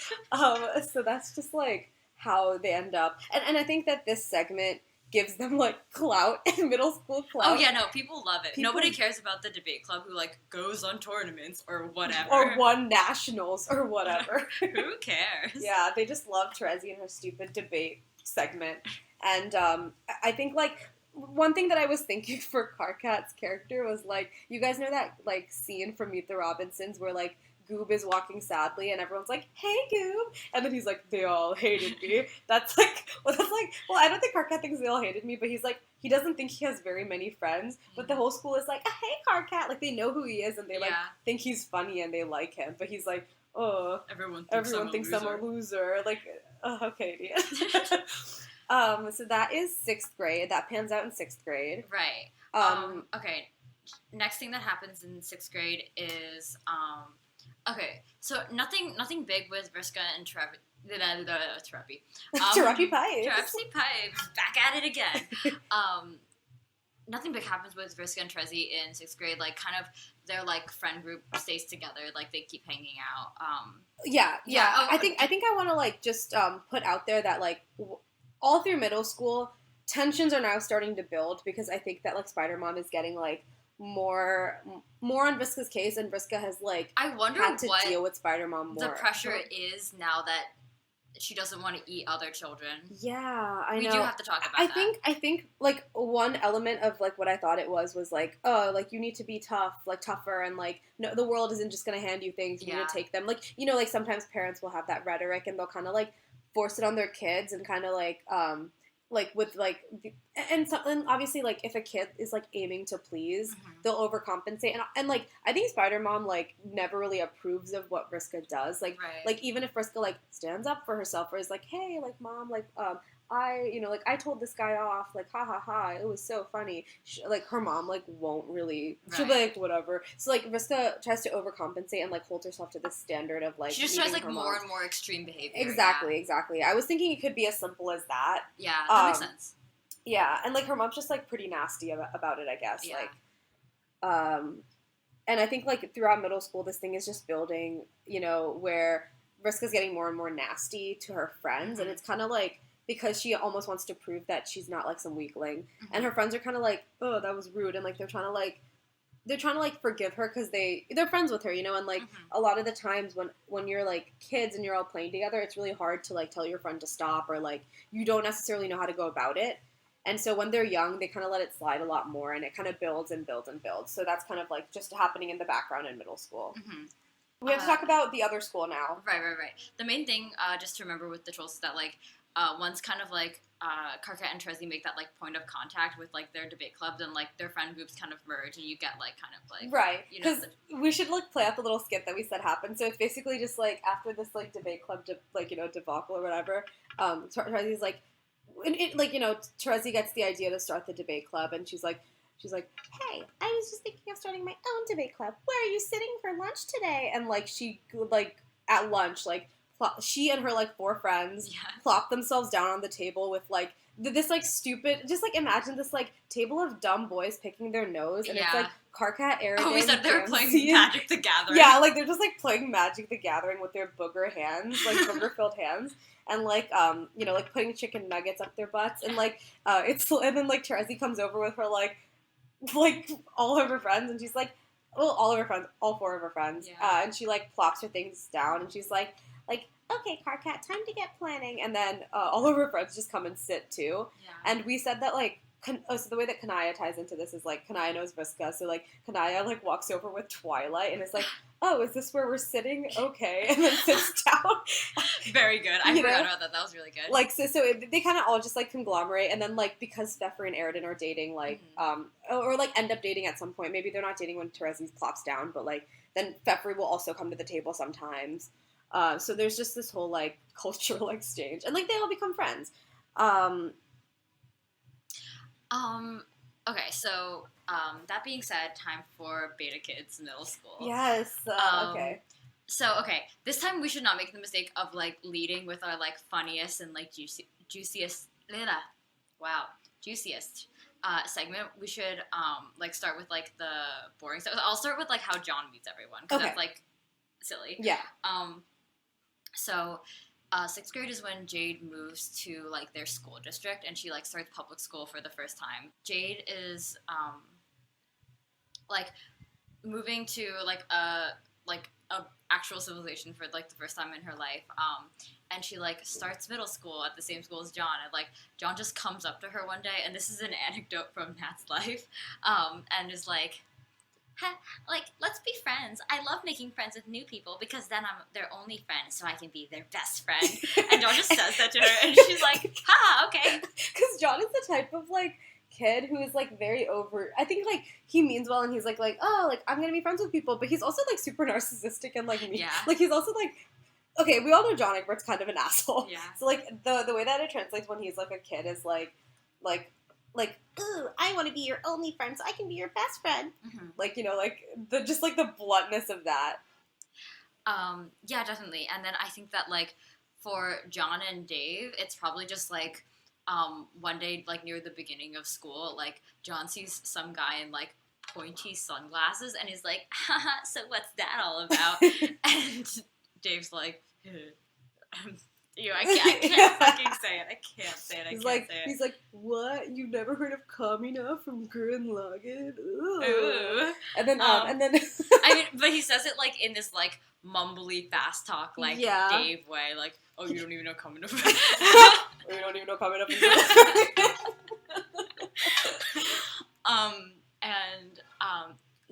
So that's just like how they end up, and I think that this segment gives them like clout in middle school clout. Oh yeah, no, people love it. Nobody cares about the debate club who like goes on tournaments or whatever, or won nationals or whatever. Who cares? Yeah, they just love Terezi and her stupid debate segment, and I think like. One thing that I was thinking for Carcat's character was like, you guys know that like scene from Meet the Robinsons where like Goob is walking sadly and everyone's like, "Hey Goob," and then he's like, "They all hated me." That's like, well, I don't think Carcat thinks they all hated me, but he's like, he doesn't think he has very many friends, but the whole school is like, "Hey Carcat," like they know who he is and they like think he's funny and they like him, but he's like, "Oh, everyone thinks I'm a loser." Like, okay, idiot. So that is 6th grade. That pans out in 6th grade. Right. Okay. Next thing that happens in 6th grade is okay. So nothing big with Vriska and Trevi. Trevi. Trevi Pipes. Trevi Pipes. Back at it again. Nothing big happens with Vriska and Trezi in 6th grade. Like, kind of, their like friend group stays together. Like, they keep hanging out. Yeah. Oh, I think I want to like just put out there that like. All through middle school, tensions are now starting to build because I think that like Spider Mom is getting like more on Vriska's case, and Vriska has like had to deal with Spider Mom more. The pressure is now that she doesn't want to eat other children. Yeah, I know. We do have to talk about that. I think like one element of like what I thought it was like, oh, like you need to be tougher, and like no, the world isn't just gonna hand you things. You need to take them. Like, you know, like sometimes parents will have that rhetoric and they'll kind of like force it on their kids and kind of like with like and obviously like if a kid is like aiming to please, they'll overcompensate, and like I think Spider Mom like never really approves of what Vriska does, like like even if Vriska like stands up for herself or is like, hey, like mom, like I told this guy off, like, ha ha ha, it was so funny. Like, her mom, like, won't really, she'll be like, whatever. So, like, Vriska tries to overcompensate and, like, hold herself to this standard of, like, she just tries, like, more and more extreme behavior. Exactly. I was thinking it could be as simple as that. Yeah, that makes sense. Yeah, and, like, her mom's just, like, pretty nasty about it, I guess. Yeah. Like, and I think, like, throughout middle school, this thing is just building, you know, where Vriska's getting more and more nasty to her friends, and it's kind of, like, because she almost wants to prove that she's not like some weakling, and her friends are kind of like, oh, that was rude, and like they're trying to like forgive her because they're friends with her, you know, and like a lot of the times when you're like kids and you're all playing together, it's really hard to like tell your friend to stop, or like you don't necessarily know how to go about it, and so when they're young, they kind of let it slide a lot more, and it kind of builds and builds and builds. So that's kind of like just happening in the background in middle school. We have to talk about the other school now. Right. The main thing, just to remember with the trolls, is that like. Once kind of like Carcat and Trezi make that like point of contact with like their debate club, then like their friend groups kind of merge, and you get like kind of like because we should like play out the little skit that we said happened. So it's basically just like after this like debate club debacle or whatever, Trezi's like, Trezi gets the idea to start the debate club, and she's like, hey, I was just thinking of starting my own debate club. Where are you sitting for lunch today? And like she like at lunch like. She and her, like, 4 friends plop themselves down on the table with, like, this, like, stupid... Just, like, imagine this, like, table of dumb boys picking their nose, and it's, like, Carcat, Aaron, we said they were playing Magic the Gathering. Yeah, like, they're just, like, playing Magic the Gathering with their booger hands, like, booger-filled hands, and, like, like, putting chicken nuggets up their butts, and, like, and then, like, Trezi comes over with her, like, all of her friends, and she's, like... Well, all of her friends, all 4 of her friends, and she, like, plops her things down, and she's, like, okay, Carcat, time to get planning. And then all of her friends just come and sit, too. Yeah. And we said that, like, so the way that Kanaya ties into this is, like, Kanaya knows Vriska. So, like, Kanaya, like, walks over with Twilight and is like, oh, is this where we're sitting? Okay. And then sits down. Very good. I forgot about that. That was really good. Like, so they kind of all just, like, conglomerate. And then, like, because Thefri and Aridin are dating, like, or, like, end up dating at some point. Maybe they're not dating when Terezi plops down, but, like, then Thefri will also come to the table sometimes. So there's just this whole, like, cultural exchange. And, like, they all become friends. Okay, so, that being said, time for Beta Kids middle school. Yes, okay. So, okay, this time we should not make the mistake of, like, leading with our, like, funniest and, like, juiciest segment. We should, like, start with, like, the boring stuff. I'll start with, like, how John meets everyone, because that's, like, silly. Yeah. So, 6th grade is when Jade moves to like their school district, and she like starts public school for the first time. Jade is like moving to like a actual civilization for like the first time in her life. And she like starts middle school at the same school as John, and like John just comes up to her one day, and this is an anecdote from Nat's life, and is like, like, let's be friends. I love making friends with new people because then I'm their only friend, so I can be their best friend. And John just says that to her, and she's like, ha, okay. Because John is the type of, like, kid who is, like, very over... I think, like, he means well, and he's like, oh, like, I'm gonna be friends with people, but he's also, like, super narcissistic and, like, me. Yeah. Like, he's also, like... Okay, we all know John Egbert's kind of an asshole. Yeah. So, like, the way that it translates when he's, like, a kid is, like, ooh, I want to be your only friend so I can be your best friend. Mm-hmm. Like, you know, like, just, like, the bluntness of that. Yeah, definitely. And then I think that, like, for John and Dave, it's probably just, like, one day, like, near the beginning of school, like, John sees some guy in, like, pointy sunglasses, and he's like, haha, so what's that all about? And Dave's like, I can't fucking say it. I can't say it. He's like, what? You've never heard of Kamina from Gurren Lagann? Ooh. And then, I mean, but he says it, like, in this, like, mumbly fast talk, like, Dave way, like, oh, you don't even know Kamina from... You don't even know Kamina from...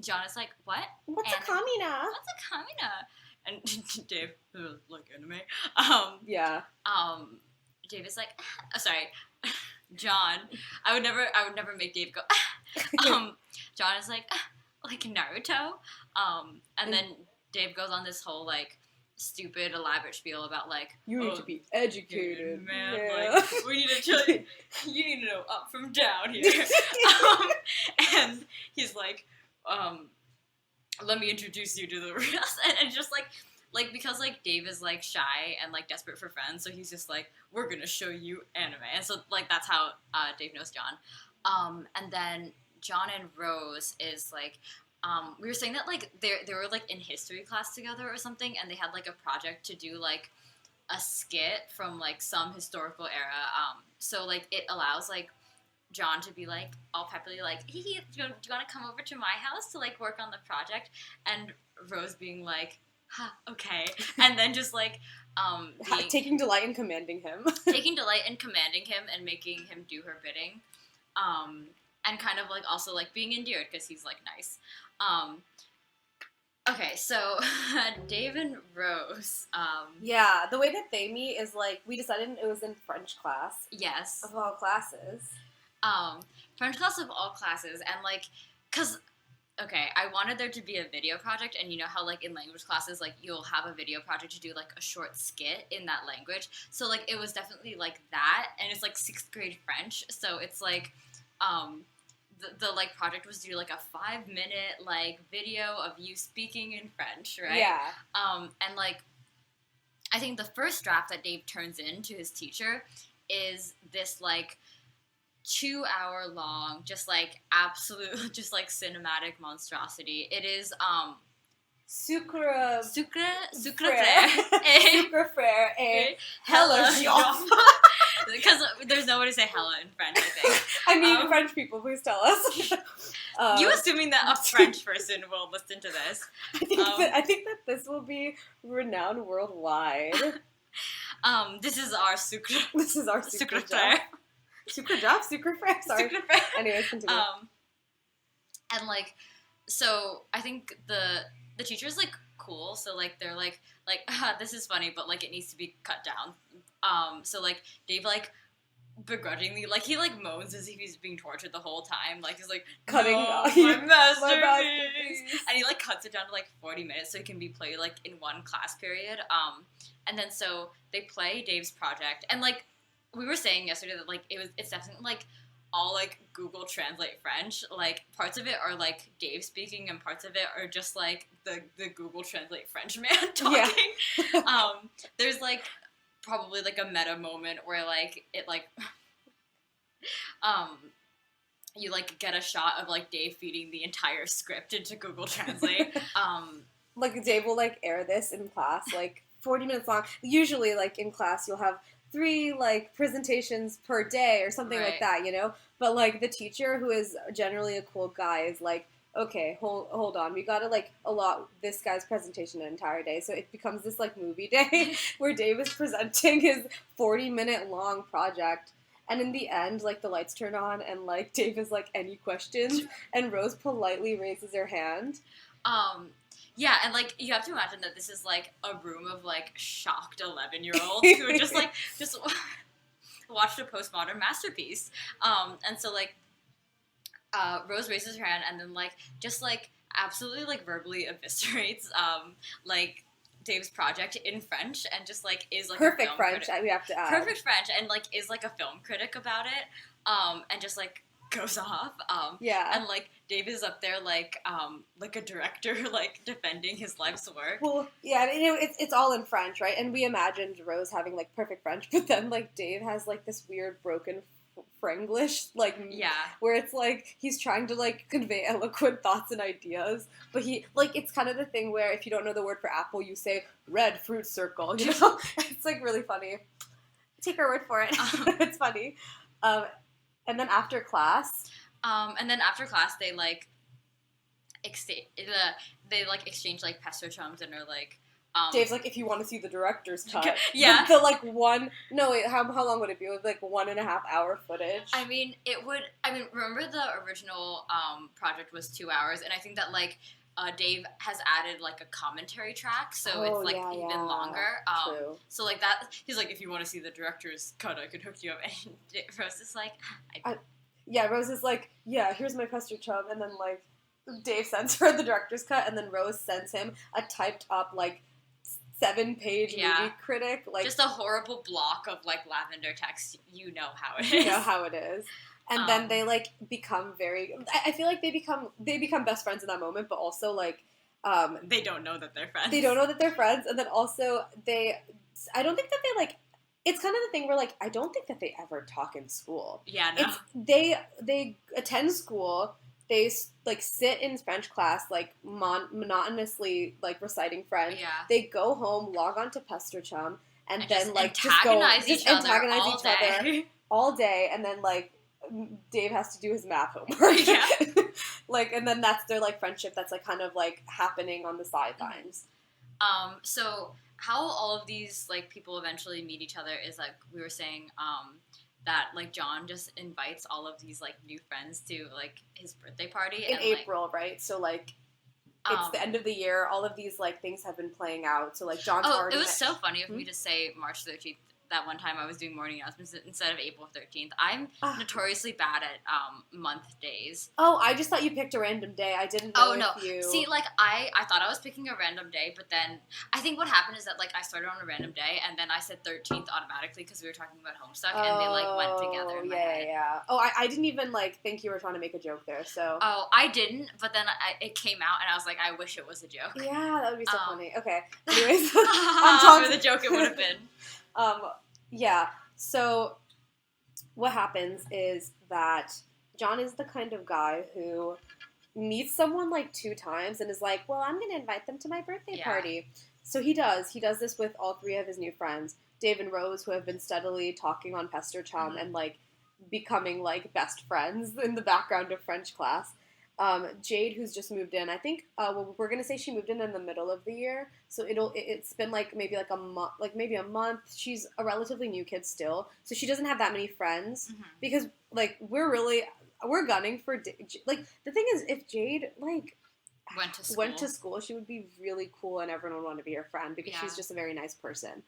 John is like, what? What's a Kamina? What's a Kamina? And Dave, like anime. Yeah. Dave is like, sorry, John. I would never make Dave go. John is like Naruto. And then Dave goes on this whole like stupid elaborate spiel about like you need to be educated, man. Yeah. Like we need to chill. You need to know up from down here. And he's like, let me introduce you to the reals, and just like because like Dave is like shy and like desperate for friends, so he's just like, we're gonna show you anime, and so like that's how Dave knows John. And then John and Rose is like, we were saying that like they were like in history class together or something, and they had like a project to do like a skit from like some historical era. So like it allows like John to be like all peppily like, hey, do you want to come over to my house to like work on the project? And Rose being like, ha, okay. And then just like taking delight in commanding him. Taking delight in commanding him and making him do her bidding. And kind of like also like being endeared because he's like nice. Okay, so Dave and Rose. Yeah, the way that they meet is like, we decided it was in French class. Yes. Of all classes. French class of all classes, and like, cause, okay, I wanted there to be a video project, and you know how like in language classes, like you'll have a video project to do like a short skit in that language, so like it was definitely like that, and it's like 6th grade French, so it's like, the like project was to do like a 5-minute like video of you speaking in French, right? Yeah. And like, I think the first draft that Dave turns in to his teacher is this like 2-hour long, just like absolute, just like cinematic monstrosity. It is Sucre frere. Sucre frere et hella joff. Because there's no way to say hella in French, I think. I mean, French people, please tell us. You assuming that a French person will listen to this. I think that this will be renowned worldwide. This is our sucre. This is our sucre frere. Sucre joff? Sucre frere? Sorry. Sucre frere. Anyways, continue. And like, so I think the teacher's like cool, so like they're like this is funny, but like it needs to be cut down. So like Dave like begrudgingly like he like moans as if he's being tortured the whole time, like he's like cutting off my masterpiece, and he like cuts it down to like 40 minutes so it can be played like in one class period. And then so they play Dave's project, and like we were saying yesterday that like it's definitely like all like Google Translate French. Like parts of it are like Dave speaking, and parts of it are just like the Google Translate French man talking. Yeah. There's like probably like a meta moment where like it like you like get a shot of like Dave feeding the entire script into Google Translate. Like Dave will like air this in class like 40 minutes long. Usually, like, in class, you'll have 3, like, presentations per day or something like that, you know? But, like, the teacher, who is generally a cool guy, is like, okay, hold on. We gotta, like, allot this guy's presentation an entire day. So it becomes this, like, movie day where Dave is presenting his 40-minute long project. And in the end, like, the lights turn on and, like, Dave is like, any questions? And Rose politely raises her hand. Yeah, and, like, you have to imagine that this is, like, a room of, like, shocked 11-year-olds who are just watched a postmodern masterpiece. And so, like, Rose raises her hand and then, like, just, like, absolutely, like, verbally eviscerates, like, Dave's project in French and just, like, is, like, perfect a film French, critic. we have to add. Perfect French, and, like, is, like, a film critic about it, and just, like, goes off. And, like, Dave is up there, like a director, like, defending his life's work. Well, yeah, you know, it's all in French, right? And we imagined Rose having, like, perfect French, but then, like, Dave has, like, this weird broken Franglish, like, where it's, like, he's trying to, like, convey eloquent thoughts and ideas, but he, like, it's kind of the thing where if you don't know the word for apple, you say red fruit circle, you know? It's, like, really funny. Take our word for it. It's funny. And then after class... they, like, exchange, like, pesto chums and are, like... Dave's like, if you want to see the director's cut. Yeah. The like, how long would it be? It would be, like, 1.5 hour footage. I mean, remember the original project was 2 hours, and I think that, like, Dave has added, like, a commentary track, so it's, like, even longer. True. So, like, that, he's like, if you want to see the director's cut, I could hook you up. And Rose is like, Rose is like, yeah, here's my pesto chum, and then, like, Dave sends her the director's cut, and then Rose sends him a typed up, like, 7-page movie critic. Like, just a horrible block of, like, lavender text. You know how it is. You know how it is. And then they, like, become very... I feel like they become best friends in that moment, but also, like... they don't know that they're friends. They don't know that they're friends, and then also I don't think that they, like... It's kind of the thing where, like, I don't think that they ever talk in school. Yeah, no. They attend school, they, like, sit in French class, like, monotonously, like, reciting French. Yeah. They go home, log on to Pesto Chum, and then, just like, antagonize each other all day, and then, like, Dave has to do his math homework. Yeah. Like, and then that's their, like, friendship that's, like, kind of, like, happening on the sidelines. So how all of these, like, people eventually meet each other is, like, we were saying, that, like, John just invites all of these, like, new friends to, like, his birthday party. In April, right? So, like, it's the end of the year. All of these, like, things have been playing out. So, like, John's already... it was so funny of me to say March 13th. That one time I was doing morning announcements instead of April 13th. I'm notoriously bad at month days. Oh, I just thought you picked a random day. I didn't know if you... See, like, I thought I was picking a random day, but then I think what happened is that, like, I started on a random day, and then I said 13th automatically because we were talking about homestuck, and they, like, went together in my head. Yeah. Oh, I didn't even, like, think you were trying to make a joke there, so... Oh, I didn't, but then it came out, and I was like, I wish it was a joke. Yeah, that would be so funny. Okay. Anyways, for the joke it would have been. Yeah, so what happens is that John is the kind of guy who meets someone, like, 2 times and is like, well, I'm going to invite them to my birthday party. So he does. He does this with all 3 of his new friends, Dave and Rose, who have been steadily talking on Pesto Chum and, like, becoming, like, best friends in the background of French class. Jade, who's just moved in, I think, we're gonna say she moved in the middle of the year, so it's been, like, maybe, like, maybe a month. She's a relatively new kid still, so she doesn't have that many friends, because, like, we're gunning for, like, the thing is, if Jade, like, went to school, she would be really cool, and everyone would want to be her friend, because she's just a very nice person.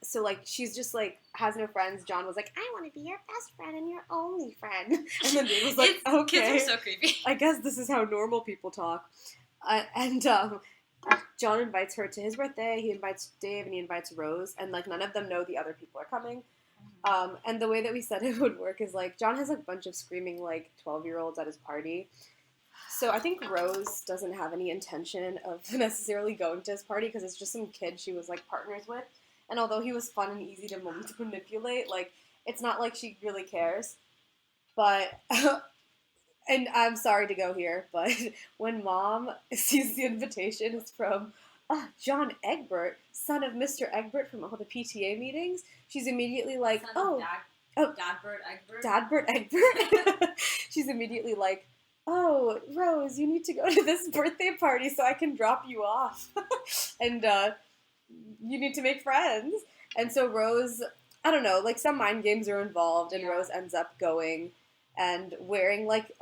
So, like, she's just, like, has no friends. John was like, I want to be your best friend and your only friend. And then Dave was like, okay. Kids are so creepy. I guess this is how normal people talk. And John invites her to his birthday. He invites Dave and he invites Rose. And, like, none of them know the other people are coming. And the way that we said it would work is, like, John has, like, a bunch of screaming, like, 12-year-olds at his party. So I think Rose doesn't have any intention of necessarily going to his party because it's just some kid she was, like, partners with. And although he was fun and easy to manipulate, like, it's not like she really cares. But, and I'm sorry to go here, but when Mom sees the invitation, it's from John Egbert, son of Mr. Egbert from all the PTA meetings. She's immediately like, Son of Dadbert Egbert. Dadbert Egbert. She's immediately like, oh, Rose, you need to go to this birthday party so I can drop you off. And you need to make friends. And so Rose, I don't know, like some mind games are involved, and Rose ends up going and wearing like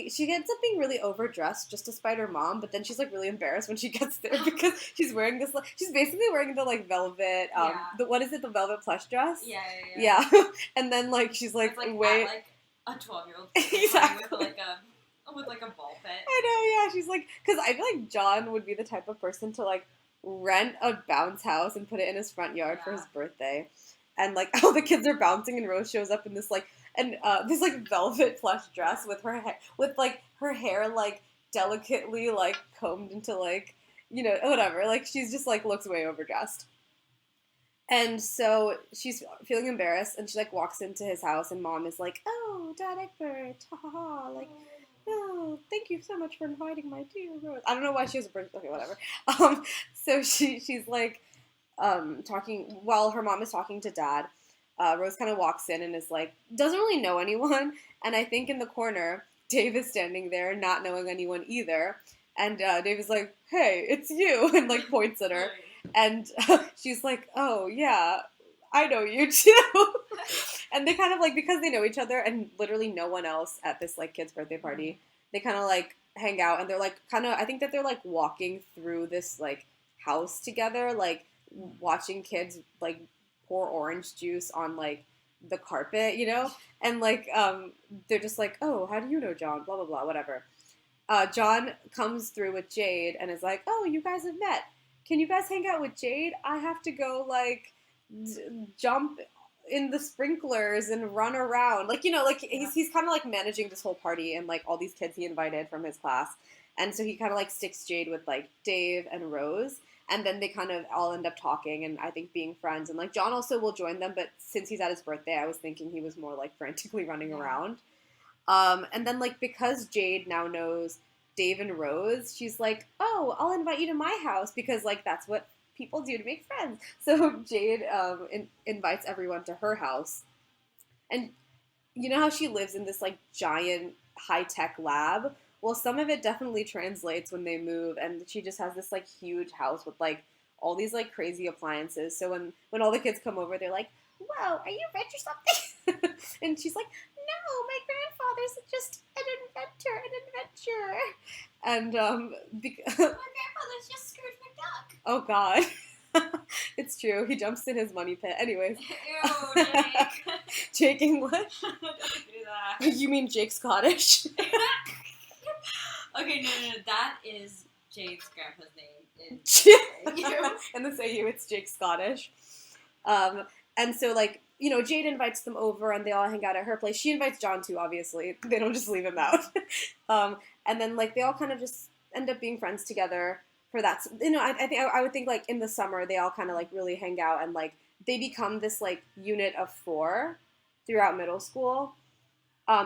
she ends up being really overdressed just to spite her mom, but then she's like really embarrassed when she gets there because she's wearing this, like, she's basically wearing the like velvet, the velvet plush dress? Yeah. And then like she's like, it's, way... like a 12-year-old Exactly. with like a ball pit. I know, yeah, she's like, because I feel like John would be the type of person to like rent a bounce house and put it in his front yard for his birthday, and like all the kids are bouncing and Rose shows up in this like this like velvet plush dress with her hair like delicately like combed into like, you know, whatever, like she's just like looks way overdressed. And so she's feeling embarrassed, and she like walks into his house, and mom is like, oh, Dad Egbert, ha ha ha, like, oh, thank you so much for inviting my dear Rose. I don't know why she has a birthday. Okay, whatever. So she's like, talking while her mom is talking to Dad. Rose kind of walks in and is like, doesn't really know anyone. And I think in the corner, Dave is standing there, not knowing anyone either. And Dave is like, hey, it's you, and like points at her. And she's like, oh yeah, I know you too. And they kind of like, because they know each other and literally no one else at this like kid's birthday party, they kind of like hang out, and they're like I think that they're like walking through this like house together, like watching kids like pour orange juice on like the carpet, you know? And like they're just like, oh, how do you know John? Blah blah blah, whatever. John comes through with Jade and is like, oh, you guys have met. Can you guys hang out with Jade? I have to go like jump in the sprinklers and run around, like, you know, like he's kind of like managing this whole party and like all these kids he invited from his class. And so he kind of like sticks Jade with like Dave and Rose, and then they kind of all end up talking and I think being friends. And like John also will join them, but since he's at his birthday, I was thinking he was more like frantically running around. And then like because Jade now knows Dave and Rose, she's like, oh, I'll invite you to my house, because like that's what people do to make friends. So Jade invites everyone to her house, and you know how she lives in this like giant high-tech lab? Well, some of it definitely translates when they move, and she just has this like huge house with like all these like crazy appliances. So when all the kids come over, they're like, whoa, are you rich or something? And she's like, no, my grandfather's just an adventure. And my grandfather's just Scrooge McDuck. Oh God. It's true. He jumps in his money pit. Anyways. Ew, Jake. Jake English? Don't do that. You mean Jake Scottish? Okay, no. That is Jake's grandpa's name. In this AU, it's Jake Scottish. And so, like, you know, Jade invites them over, and they all hang out at her place. She invites John, too, obviously. They don't just leave him out. And then, like, they all kind of just end up being friends together for that. You know, I would think, like, in the summer, they all kind of, like, really hang out, and, like, they become this, like, unit of 4 throughout middle school.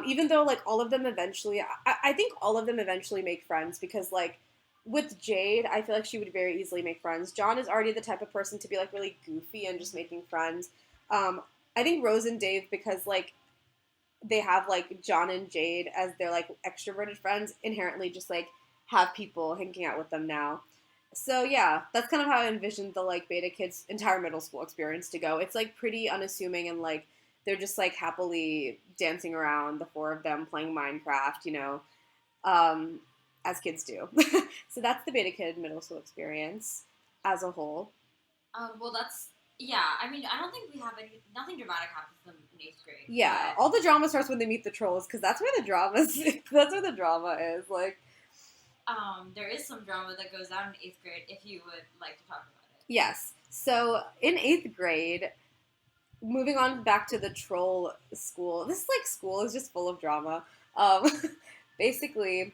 Even though, like, all of them eventually, I think all of them eventually make friends, because, like, with Jade, I feel like she would very easily make friends. John is already the type of person to be, like, really goofy and just making friends. I think Rose and Dave, because, like, they have, like, John and Jade as their, like, extroverted friends, inherently just, like, have people hanging out with them now. So, yeah, that's kind of how I envisioned the, like, beta kids' entire middle school experience to go. It's, like, pretty unassuming, and, like, they're just, like, happily dancing around, the 4 of them, playing Minecraft, you know, as kids do. So that's the beta kid middle school experience as a whole. Well, that's... Yeah, I mean, I don't think we have nothing dramatic happens to them in 8th grade. Yeah, all the drama starts when they meet the trolls, because that's where the drama is, like... There is some drama that goes down in 8th grade, if you would like to talk about it. Yes. So, in 8th grade, moving on back to the troll school, this, like, school is just full of drama. Basically...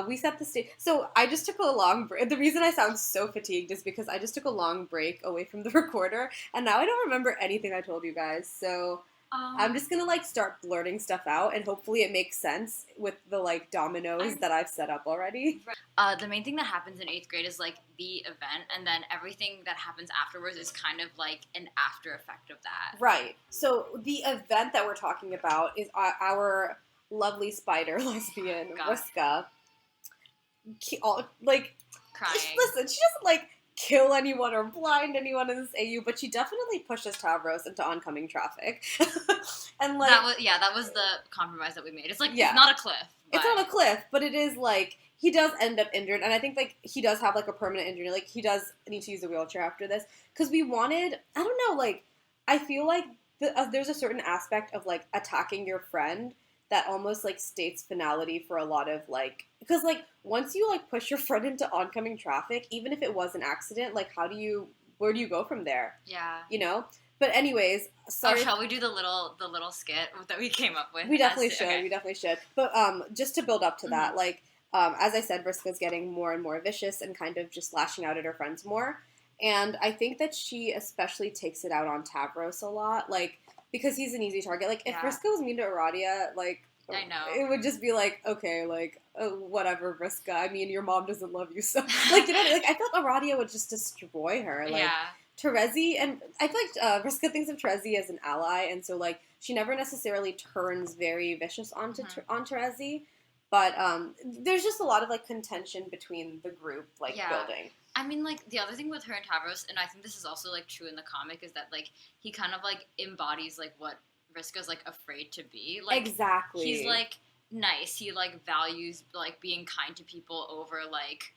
we set the stage. So I just took a long break. The reason I sound so fatigued is because I just took a long break away from the recorder, and now I don't remember anything I told you guys. So I'm just gonna, like, start blurting stuff out, and hopefully it makes sense with the, like, dominoes that I've set up already. The main thing that happens in 8th grade is, like, the event, and then everything that happens afterwards is kind of, like, an after effect of that. Right. So the event that we're talking about is our lovely spider lesbian, Vriska. Like, crying. Listen, she doesn't, like, kill anyone or blind anyone in this AU, but she definitely pushes Tavros into oncoming traffic. And, like, that was the compromise that we made. It's like, it's not a cliff. It's not a cliff, but it is, like, he does end up injured, and I think, like, he does have, like, a permanent injury. Like, he does need to use a wheelchair after this, because we wanted, I don't know, like, I feel like there's a certain aspect of, like, attacking your friend that almost, like, states finality for a lot of, like, because, like, once you, like, push your friend into oncoming traffic, even if it was an accident, like, where do you go from there? Yeah. You know? But anyways, sorry. Oh, shall we do the little skit that we came up with? We definitely should. But just to build up to that, like, as I said, Vriska's getting more and more vicious and kind of just lashing out at her friends more. And I think that she especially takes it out on Tavros a lot, like, because he's an easy target. Like, if Vriska was mean to Aradia, like, I know. It would just be like, okay, like, whatever, Vriska. I mean, your mom doesn't love you, so, like, you know, like, I feel like Aradia would just destroy her. Like, Terezi, and I feel like Vriska thinks of Terezi as an ally, and so, like, she never necessarily turns very vicious on Terezi, but there's just a lot of, like, contention between the group, like, building. I mean, like, the other thing with her and Tavros, and I think this is also, like, true in the comic, is that, like, he kind of, like, embodies, like, what Vriska's, like, afraid to be. Like, exactly. He's, like, nice. He, like, values, like, being kind to people over, like,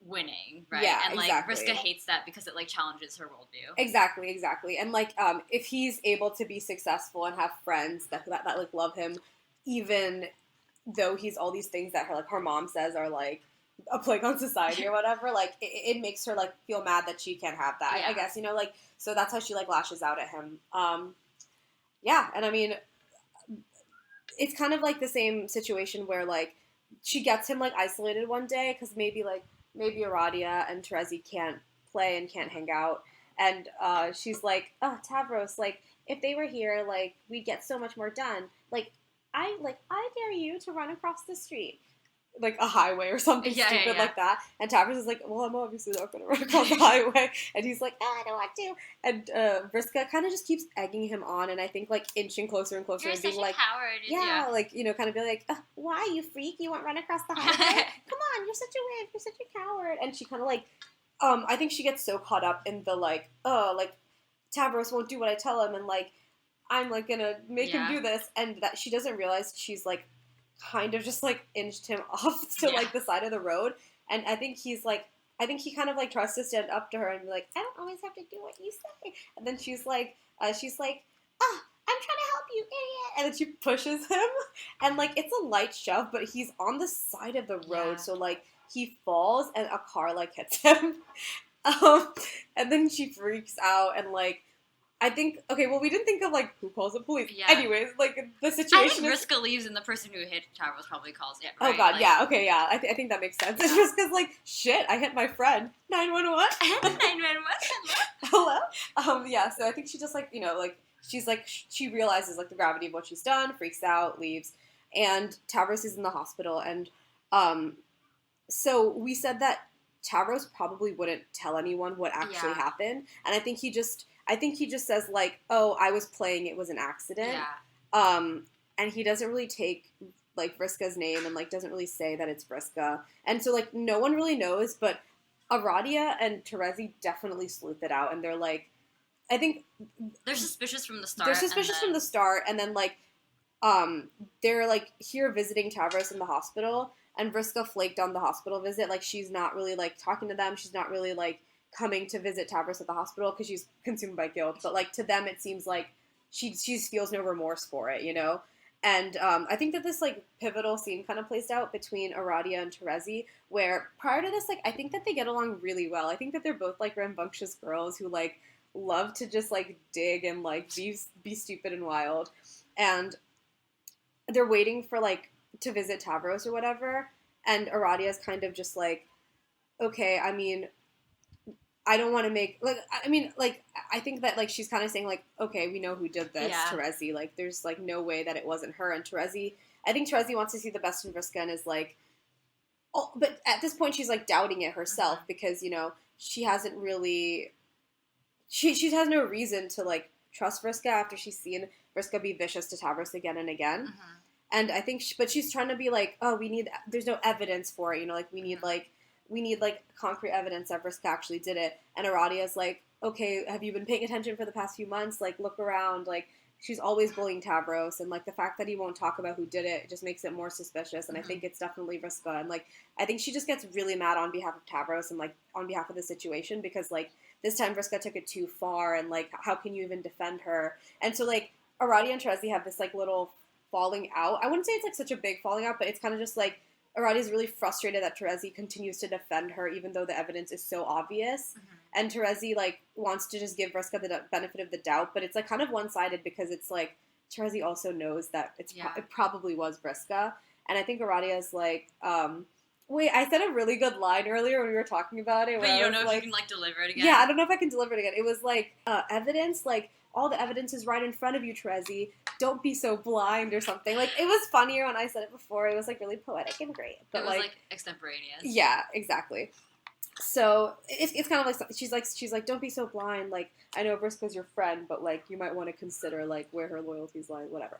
winning, right? Yeah, and, like, exactly. Vriska hates that because it, like, challenges her worldview. Exactly. And, like, if he's able to be successful and have friends that like, love him, even though he's all these things that her mom says are, like, a plague on society or whatever, like, it makes her, like, feel mad that she can't have that, I guess, you know, like, so that's how she, like, lashes out at him. And I mean, it's kind of, like, the same situation where, like, she gets him, like, isolated one day, because maybe Aradia and Terezi can't play and can't hang out, and she's like, oh, Tavros, like, if they were here, like, we'd get so much more done, I dare you to run across the street, like a highway or something stupid like that. And Tavros is like, well, I'm obviously not going to run across the highway. And he's like, I don't want to. And Vriska kind of just keeps egging him on, and I think, like, inching closer and closer, You're and being such like, a coward. yeah, like, you know, kind of be like, why, you freak? You won't run across the highway? Come on, you're such a wimp. You're such a coward. And she kind of, like, I think she gets so caught up in the, like, like, Tavros won't do what I tell him, and, like, I'm, like, gonna make him do this, and that she doesn't realize she's, like, kind of just, like, inched him off to, like, the side of the road, and I think he kind of, like, tries to stand up to her and be like, I don't always have to do what you say, and then she's like, I'm trying to help you, idiot, and then she pushes him, and, like, it's a light shove, but he's on the side of the road, so, like, he falls, and a car, like, hits him, and then she freaks out, and, like, I think, okay, well, we didn't think of, like, who calls the police. Yeah. Anyways, like, the situation I think Vriska leaves and the person who hit Tavros probably calls it, right? Oh, God, like, yeah, okay, yeah. I think that makes sense. It's just because, like, shit, I hit my friend. 911? 911? Hello? Yeah, so I think she just, like, you know, like, she's, like, she realizes, like, the gravity of what she's done, freaks out, leaves, and Tavros is in the hospital, and, so we said that Tavros probably wouldn't tell anyone what actually happened, and I think he just says, like, oh, I was playing, it was an accident. Yeah. And he doesn't really take, like, Vriska's name and, like, doesn't really say that it's Vriska. And so, like, no one really knows, but Aradia and Terezi definitely sleuth it out, and they're, like, I think... They're suspicious from the start. From the start, and then, like, they're, like, here visiting Tavros in the hospital, and Vriska flaked on the hospital visit. Like, she's not really, like, talking to them. She's not really, like, coming to visit Tavros at the hospital because she's consumed by guilt. But, like, to them, it seems like she feels no remorse for it, you know? And I think that this, like, pivotal scene kind of plays out between Aradia and Terezi, where prior to this, like, I think that they get along really well. I think that they're both, like, rambunctious girls who, like, love to just, like, dig and, like, be stupid and wild. And they're waiting for, like, to visit Tavros or whatever, and Aradia's kind of just like, okay, I mean, I don't want to make, like, I mean, like, I think that, like, she's kind of saying, like, okay, we know who did this, Yeah. Terezi. Like, there's, like, no way that it wasn't her. And Terezi, I think Terezi wants to see the best in Vriska and is, like, oh, but at this point, she's, like, doubting it herself because, you know, she hasn't really, she has no reason to, like, trust Vriska after she's seen Vriska be vicious to Tavros again and again. And I think, but she's trying to be, like, oh, there's no evidence for it, you know, like, we need, like, concrete evidence that Vriska actually did it. And Aradia's like, okay, have you been paying attention for the past few months? Like, look around. Like, she's always bullying Tavros. And, like, the fact that he won't talk about who did it just makes it more suspicious. And I think it's definitely Vriska. And, like, I think she just gets really mad on behalf of Tavros and, like, on behalf of the situation. Because, like, this time Vriska took it too far. And, like, how can you even defend her? And so, like, Aradia and Terezi have this, like, little falling out. I wouldn't say it's, like, such a big falling out, but it's kind of just, like, Aradi is really frustrated that Terezi continues to defend her even though the evidence is so obvious. And Terezi, like, wants to just give Vriska the benefit of the doubt, but it's, like, kind of one-sided because it's, like, Terezi also knows that it probably was Vriska. And I think Aradia is, like, wait, I said a really good line earlier when we were talking about it. But you don't know if you can, like, deliver it again? Yeah, I don't know if I can deliver it again. It was, like, evidence, like, all the evidence is right in front of you, Terezi. Don't be so blind or something. Like, it was funnier when I said it before. It was, like, really poetic and great. But it was, like extemporaneous. Yeah, exactly. So, it's kind of like, she's like, don't be so blind. Like, I know Vriska's your friend, but, like, you might want to consider, like, where her loyalties lie, whatever.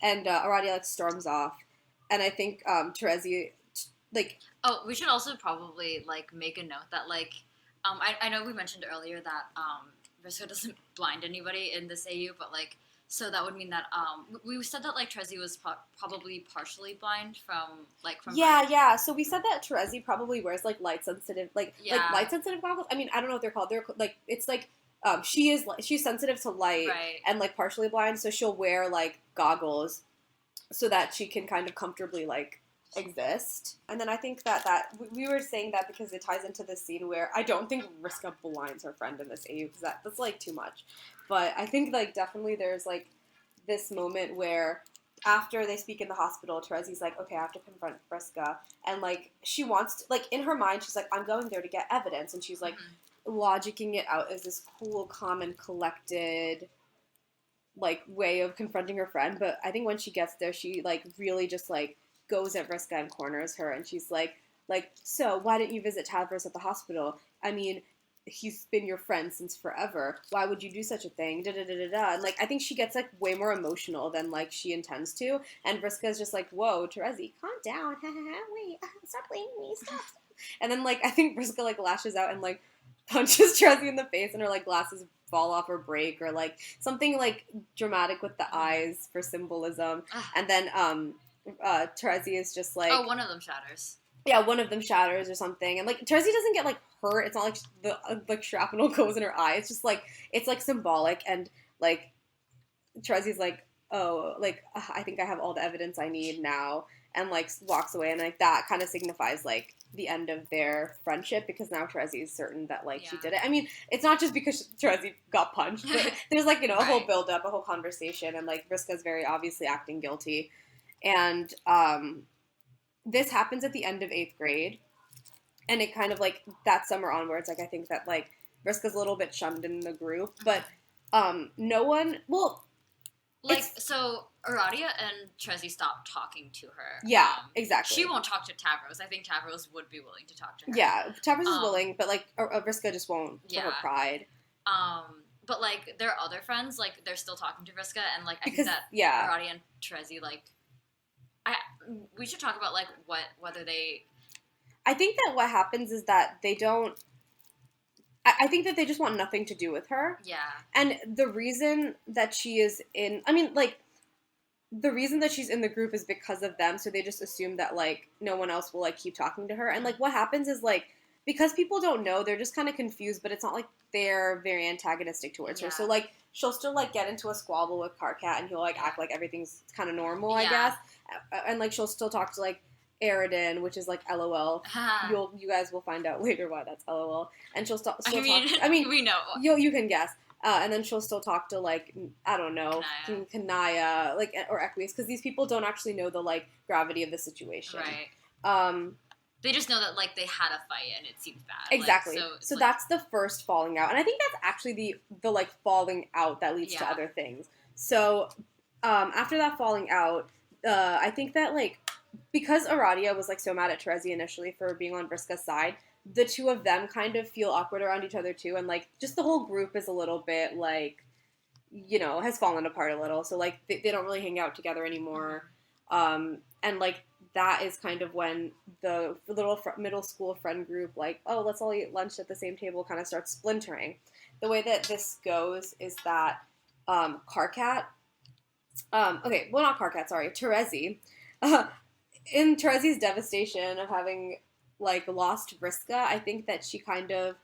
And Aradia, like, storms off. And I think Terezi, like... Oh, we should also probably, like, make a note that, like, I know we mentioned earlier that, Vriska doesn't blind anybody in this AU, but, like, so that would mean that, we said that, like, Terezi was probably partially blind from Yeah, yeah, so we said that Terezi probably wears, like, light-sensitive goggles? I mean, I don't know what they're called. They're, like, it's, like, she's sensitive to light and, like, partially blind, so she'll wear, like, goggles so that she can kind of comfortably, like, exist. And then I think that we were saying that because it ties into this scene where I don't think Vriska blinds her friend in this AU because that's like too much. But I think like definitely there's like this moment where after they speak in the hospital, Terezi's like, okay, I have to confront Vriska, and like she wants to, like in her mind she's like, I'm going there to get evidence, and she's like logicking it out as this cool, calm, and collected like way of confronting her friend. But I think when she gets there, she like really just like goes at Vriska and corners her, and she's like, so why didn't you visit Tavros at the hospital? I mean, he's been your friend since forever. Why would you do such a thing? Da da da da da. And like, I think she gets like way more emotional than like she intends to. And Vriska's just like, whoa, Terezi, calm down. Wait, stop blaming me. Stop. And then like, I think Vriska like lashes out and like punches Terezi in the face, and her like glasses fall off or break, or like something like dramatic with the eyes for symbolism. And then Terezi is just like, oh, one of them shatters. Yeah, one of them shatters or something. And like Terezi doesn't get like hurt. It's not like the like shrapnel goes in her eye. It's just like it's like symbolic, and like Terezi's like, oh, like I think I have all the evidence I need now, and like walks away, and like that kind of signifies like the end of their friendship, because now Terezi is certain that like she did it. I mean, it's not just because Terezi got punched, but there's like, you know, a whole build up, a whole conversation, and like Vriska's very obviously acting guilty. And this happens at the end of 8th grade, and it kind of like that summer onwards, like I think that like Vriska's a little bit shunned in the group, but no one, well, like, so Aradia and Terezi stopped talking to her. Yeah, exactly. She won't talk to Tavros. I think Tavros would be willing to talk to her. Yeah, Tavros is willing, but like Vriska just won't for her pride. But like their other friends, like they're still talking to Vriska, and like I think that Aradia and Terezi like. We should talk about, like, whether they... I think that what happens is that they don't... I think that they just want nothing to do with her. Yeah. And the reason that she is in... I mean, like, the reason that she's in the group is because of them, so they just assume that, like, no one else will, like, keep talking to her. And, like, what happens is, like, because people don't know, they're just kind of confused, but it's not like they're very antagonistic towards her. So, like, she'll still, like, get into a squabble with Karkat, and he'll, like, act like everything's kind of normal, I guess. And, like, she'll still talk to, like, Aridin, which is, like, LOL. You guys will find out later why that's LOL. And she'll still talk... I mean, we know. You can guess. And then she'll still talk to, like, I don't know, Kanaya, like, or Equius, because these people don't actually know the, like, gravity of the situation. Right. They just know that, like, they had a fight and it seems bad. Exactly. Like, so like, that's the first falling out. And I think that's actually the like, falling out that leads to other things. So, after that falling out, I think that, like, because Aradia was, like, so mad at Terezi initially for being on Vriska's side, the two of them kind of feel awkward around each other, too. And, like, just the whole group is a little bit, like, has fallen apart a little. So, like, they don't really hang out together anymore. And, like, that is kind of when the little middle school friend group, like, oh, let's all eat lunch at the same table, kind of starts splintering. The way that this goes is that Karkat, not Karkat, sorry, Terezi, in Terezi's devastation of having, like, lost Vriska, I think that she kind of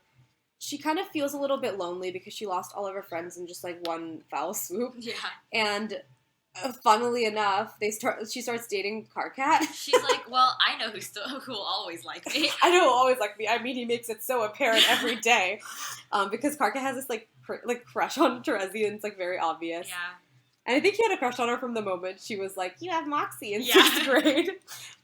feels a little bit lonely because she lost all of her friends in just, like, one foul swoop. Yeah. And funnily enough, she starts dating Karkat. She's like, well, I know who will always like me. I know who will always like me. I mean, he makes it so apparent every day. Because Karkat has this, like, crush on Terezi, and it's, like, very obvious. Yeah. And I think he had a crush on her from the moment she was like, you have Moxie in 6th grade.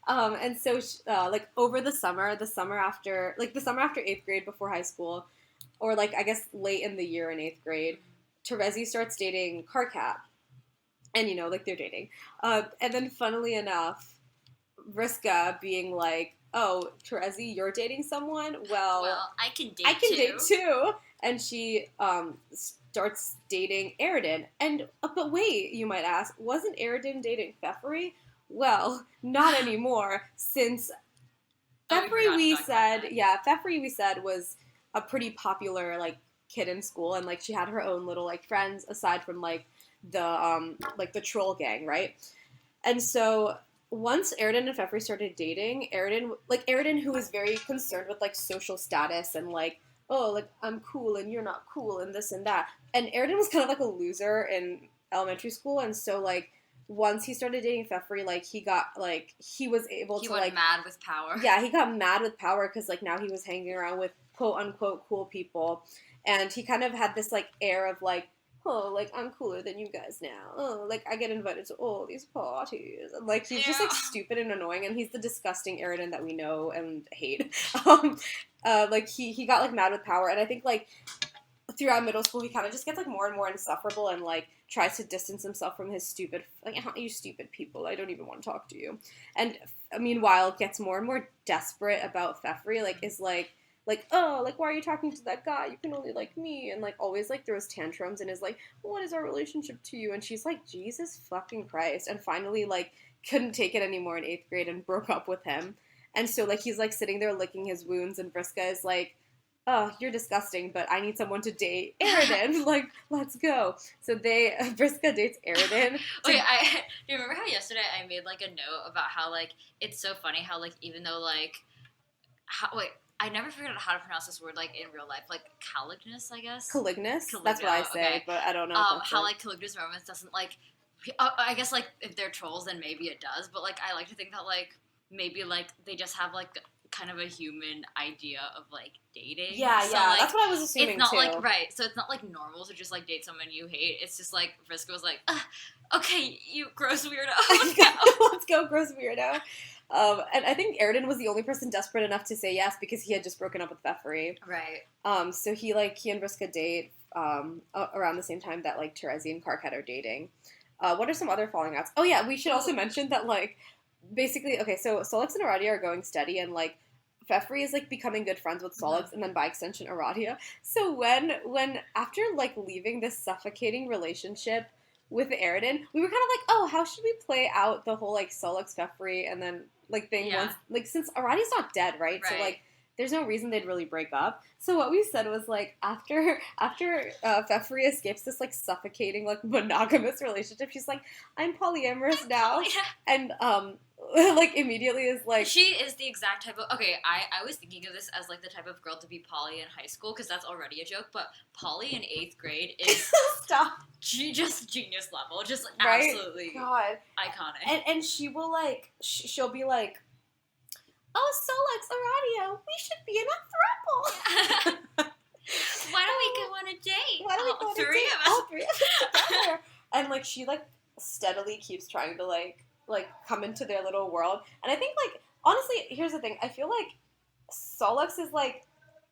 And so, like, over the summer after 8th grade before high school, or, like, I guess late in the year in 8th grade, Terezi starts dating Karkat. And, like, they're dating. And then, funnily enough, Vriska being like, oh, Terezi, you're dating someone? Well, I can date too. And she starts dating Aridin. And, but wait, you might ask, wasn't Aridin dating Fefri? Well, not anymore, since Fefri, we said, was a pretty popular, like, kid in school, and, like, she had her own little, like, friends, aside from, like, the troll gang, right? And so once Aridin and Fefri started dating, Aridin, who was very concerned with, like, social status and, like, oh, like, I'm cool and you're not cool and this and that. And Aridin was kind of like a loser in elementary school, and so, like, once he started dating Fefri, like, he was able to, like... He went mad with power. Yeah, he got mad with power because, like, now he was hanging around with quote-unquote cool people. And he kind of had this, like, air of, like, oh, like, I'm cooler than you guys now. Oh, like, I get invited to all these parties. And, like, he's just, like, stupid and annoying, and he's the disgusting Aridin that we know and hate. Like, he got, like, mad with power, and I think, like, throughout middle school, he kind of just gets, like, more and more insufferable and, like, tries to distance himself from his stupid, like, you stupid people, I don't even want to talk to you. And, meanwhile, gets more and more desperate about Fefri, like, is, like, oh, like, why are you talking to that guy? You can only like me. And, like, always, like, throws tantrums and is like, what is our relationship to you? And she's like, Jesus fucking Christ. And finally, like, couldn't take it anymore in 8th grade and broke up with him. And so, like, he's, like, sitting there licking his wounds, and Vriska is like, oh, you're disgusting, but I need someone to date Aridin. Like, let's go. So Vriska dates Aridin. Do you remember how yesterday I made, like, a note about how, like, it's so funny how, like, even though, like, I never figured out how to pronounce this word, like, in real life. Like, Calignus, I guess? Calignus? That's what I say, okay. But I don't know. How, like, Calignus romance doesn't, like... I guess, like, if they're trolls, then maybe it does. But, like, I like to think that, like, maybe, like, they just have, like, kind of a human idea of, like, dating. Yeah, so, yeah. Like, that's what I was assuming, it's not, too. like, right. So it's not, like, normal to just, like, date someone you hate. It's just, like, Vriska was like, okay, you gross weirdo. Let's go. Let's go, gross weirdo. And I think Aridin was the only person desperate enough to say yes because he had just broken up with Fefri. Right. So he and Vriska date around the same time that, like, Terezi and Karkat are dating. What are some other falling outs? Oh, yeah, we should also mention that, like, basically, okay, so Solix and Aradia are going steady, and, like, Fefri is, like, becoming good friends with Solix, and then by extension, Aradia. So when after, like, leaving this suffocating relationship with Aridin, we were kind of like, oh, how should we play out the whole, like, Solix, Fefri, and then, like, thing once, like, since Aradia's not dead, right? So, like, there's no reason they'd really break up. So what we said was, like, after Fefri escapes this, like, suffocating, like, monogamous relationship, she's like, I'm polyamorous now. And, like, immediately is like... She is the exact type of... Okay, I was thinking of this as, like, the type of girl to be poly in high school, because that's already a joke, but poly in 8th grade is... Stop. Just genius level. Just right? Absolutely God. Iconic. And she will, like... She'll be like, oh, Solix, Aradia, we should be in a throuple. Why don't we go on a date? Why don't we go on a date? All three of us together. And, like, she, like, steadily keeps trying to, like, come into their little world. And I think, like, honestly, here's the thing. I feel like Solux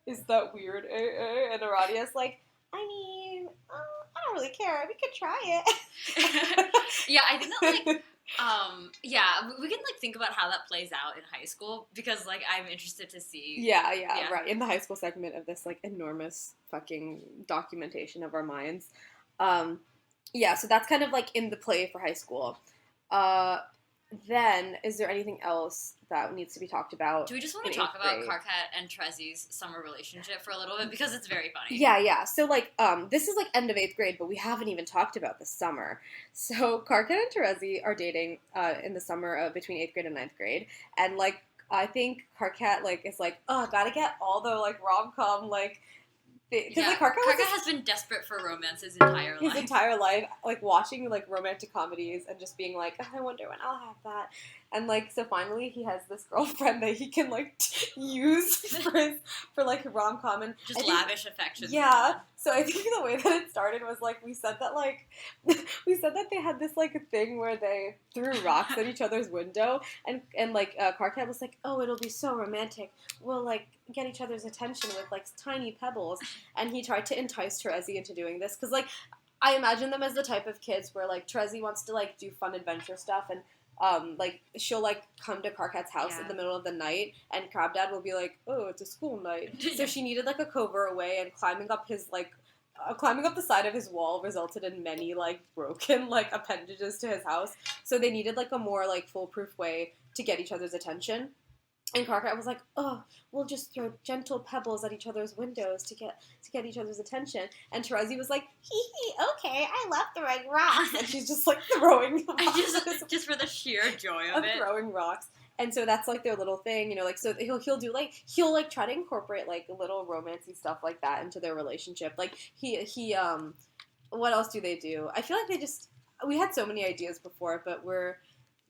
is that weird, and Aradia's like, I mean, I don't really care. We could try it. Yeah, I think that, like, yeah, we can, like, think about how that plays out in high school, because, like, I'm interested to see. Yeah, right. In the high school segment of this, like, enormous fucking documentation of our minds. Yeah, so that's kind of, like, in the play for high school. Then, is there anything else that needs to be talked about? Do we just want to talk about Karkat and Trezi's summer relationship for a little bit? Because it's very funny. Yeah. So, like, this is, like, end of 8th grade, but we haven't even talked about the summer. So, Karkat and Terezi are dating in the summer of between 8th grade and 9th grade. And, like, I think Karkat, like, is like, oh, gotta get all the, like, rom-com, like, because like Karkat has been desperate for romance his entire life, like watching like romantic comedies and just being like, I wonder when I'll have that, and like so finally he has this girlfriend that he can like use for like rom-com and just lavish affection. Yeah, so I think the way that it started was like we said that they had this like thing where they threw rocks at each other's window and like Karkat was like, oh, it'll be so romantic. We'll like get each other's attention with like tiny pebbles, and he tried to entice Terezi into doing this because like I imagine them as the type of kids where like Terezi wants to like do fun adventure stuff and like she'll like come to Karkat's house in the middle of the night and Crab Dad will be like, oh, it's a school night. So she needed like a covert way, and climbing up the side of his wall resulted in many like broken like appendages to his house. So they needed like a more like foolproof way to get each other's attention. And Karkat was like, oh, we'll just throw gentle pebbles at each other's windows to get each other's attention. And Terezi was like, okay, I love throwing rocks. And she's just like throwing rocks. just for the sheer joy of it. Throwing rocks. And so that's like their little thing, you know, like so he'll try to incorporate like little romancy stuff like that into their relationship. Like he what else do they do? I feel like we had so many ideas before, but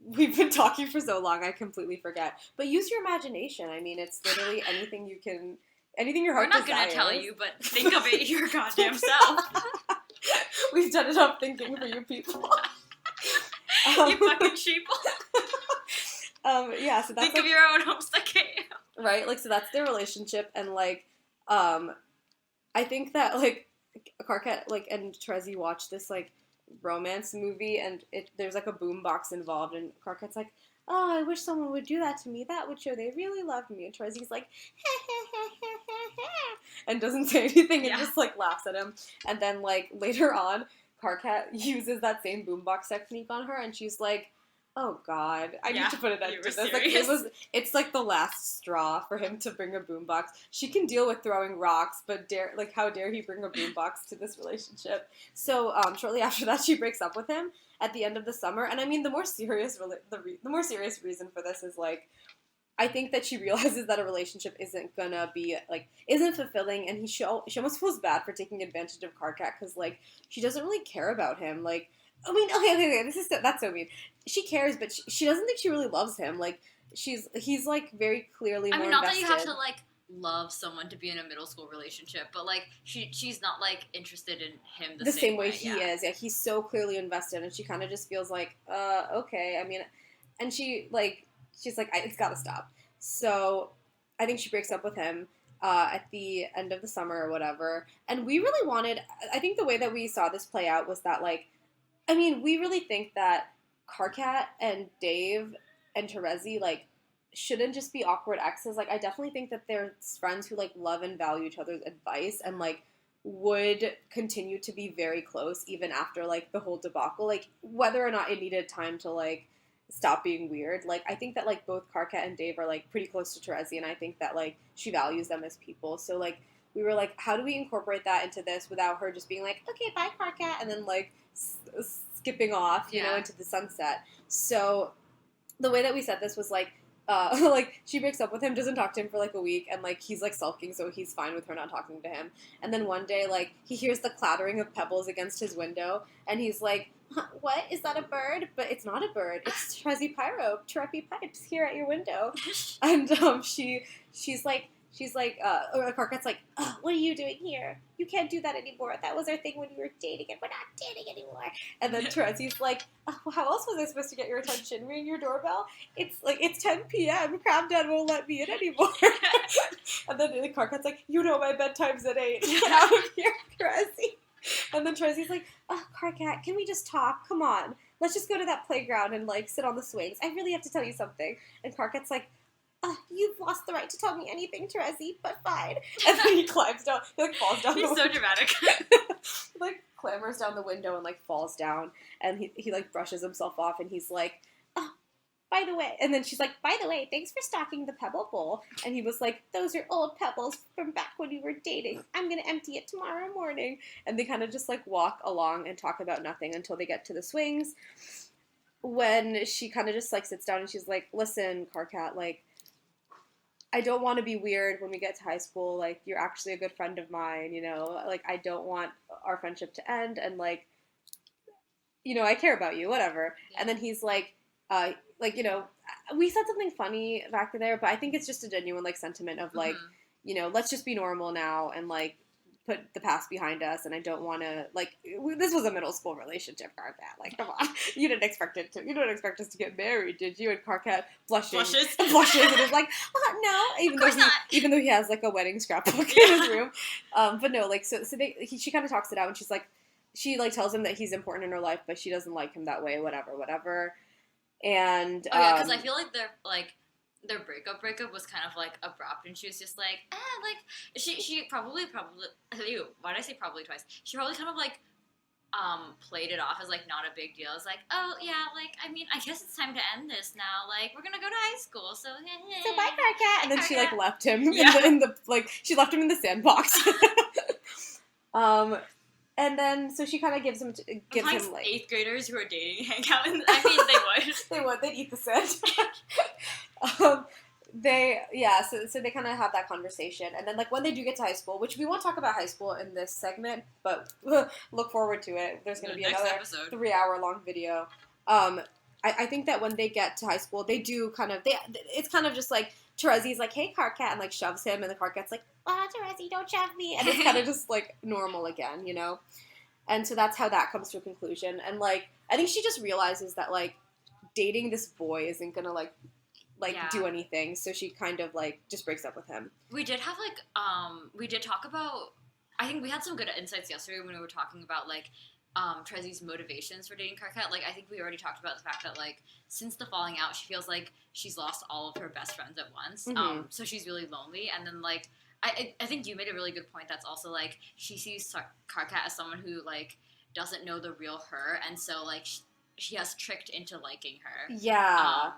we've been talking for so long, I completely forget. But use your imagination. I mean, it's literally anything your heart desires. We're not going to tell you, but think of it your goddamn self. We've done enough thinking for you people. You fucking sheeple. Yeah, so that's think of your own homestuck. Right? Like, so that's their relationship, and like, I think that like Karkat like and Terezi watch this like romance movie, and there's like a boombox involved, and Karkat's like, oh, I wish someone would do that to me. That would show they really loved me. And Terezi's like, and doesn't say anything and just like laughs at him. And then like later on, Karkat uses that same boombox technique on her, and she's like, oh God, I need to put an end to this. Like, it's like the last straw for him to bring a boombox. She can deal with throwing rocks, but how dare he bring a boombox to this relationship? So shortly after that, she breaks up with him at the end of the summer. And I mean, the more serious reason for this is like, I think that she realizes that a relationship isn't gonna be like isn't fulfilling, and she almost feels bad for taking advantage of Karkat because like she doesn't really care about him. Like, I mean, okay. That's so mean. She cares, but she doesn't think she really loves him. Like, he's like very clearly more invested. Not that you have to like love someone to be in a middle school relationship, but like she's not like interested in him the same way he is. Yeah, he's so clearly invested, and she kind of just feels like, okay. I mean, and she's like, it's got to stop. So I think she breaks up with him at the end of the summer or whatever. And we really wanted. I think the way that we saw this play out was that like. I mean, we really think that Karkat and Dave and Terezi, like, shouldn't just be awkward exes. Like, I definitely think that they're friends who, like, love and value each other's advice and, like, would continue to be very close even after, like, the whole debacle. Like, whether or not it needed time to, like, stop being weird. Like, I think that, like, both Karkat and Dave are, like, pretty close to Terezi, and I think that, like, she values them as people. So, like, we were like, how do we incorporate that into this without her just being like, okay, bye, Karkat, and then, like, skipping off, you know, into the sunset. So the way that we said this was like, like she breaks up with him, doesn't talk to him for like a week, and like he's like sulking, so he's fine with her not talking to him. And then one day, like he hears the clattering of pebbles against his window, and he's like, "What is that? A bird?" But it's not a bird. It's Trezzy Pyro, Treppy Pipes here at your window. And she's like, she's like, or Carket's like, oh, what are you doing here? You can't do that anymore. That was our thing when we were dating, and we're not dating anymore. And then Terezi's like, oh, well, how else was I supposed to get your attention? Ring your doorbell? It's 10 p.m. Crab Dad won't let me in anymore. And then Carket's like, you know my bedtime's at 8. Get out of here, Terezi. And then Terezi's like, oh, Carket, can we just talk? Come on. Let's just go to that playground and, like, sit on the swings. I really have to tell you something. And Carket's like, you've lost the right to tell me anything, Terezi, but fine. And then he climbs down. He, like, falls down. He's so dramatic. He, like, clambers down the window and, like, falls down. And he like, brushes himself off, and he's like, oh, by the way. And then she's like, by the way, thanks for stocking the Pebble Bowl. And he was like, those are old pebbles from back when we were dating. I'm going to empty it tomorrow morning. And they kind of just, like, walk along and talk about nothing until they get to the swings. When she kind of just, like, sits down and she's like, listen, Carket, like, I don't want to be weird when we get to high school. Like, you're actually a good friend of mine, you know? Like, I don't want our friendship to end, and, like, you know, I care about you, whatever. Yeah. And then he's like, you know, we said something funny back there, but I think it's just a genuine, like, sentiment of, like, you know, let's just be normal now and, like, put the past behind us, and I don't want to, like, this was a middle school relationship, Carket. Like, come on. You didn't expect us to get married, did you? And Carket blushes and is like, no, even though he has, like, a wedding scrapbook in his room. But no, like, so she kind of talks it out, and she's like, she, like, tells him that he's important in her life, but she doesn't like him that way, whatever. And, because I feel like they're, like, their breakup was kind of, like, abrupt, and she was just like, like, she probably, why did I say probably twice? She probably kind of, like, played it off as, like, not a big deal. It's like, oh, yeah, like, I mean, I guess it's time to end this now. Like, we're gonna go to high school, so bye, Carket. And then she, like, left him in the like, she left him in the sandbox. And then, so she kind of gives him, like, 8th graders who are dating hang out in, I mean, they would. They'd eat the sand. So they kind of have that conversation. And then, like, when they do get to high school, which we won't talk about high school in this segment, but look forward to it. There's going to be another 3-hour-long video. I think that when they get to high school, they do kind of, it's kind of just, like, Terezi's like, hey, Carket, and, like, shoves him, and the Carket's like, Terezi, don't shove me. And it's kind of just, like, normal again, you know? And so that's how that comes to a conclusion. And, like, I think she just realizes that, like, dating this boy isn't gonna, like do anything. So she kind of, like, just breaks up with him. We did have, like, we did talk about, I think we had some good insights yesterday when we were talking about, like, Terezi's motivations for dating Carket. Like, I think we already talked about the fact that, like, since the falling out, she feels like she's lost all of her best friends at once. Mm-hmm. So she's really lonely. And then, like, I think you made a really good point that's also, like, she sees Carket as someone who, like, doesn't know the real her. And so, like, she has tricked into liking her. Yeah.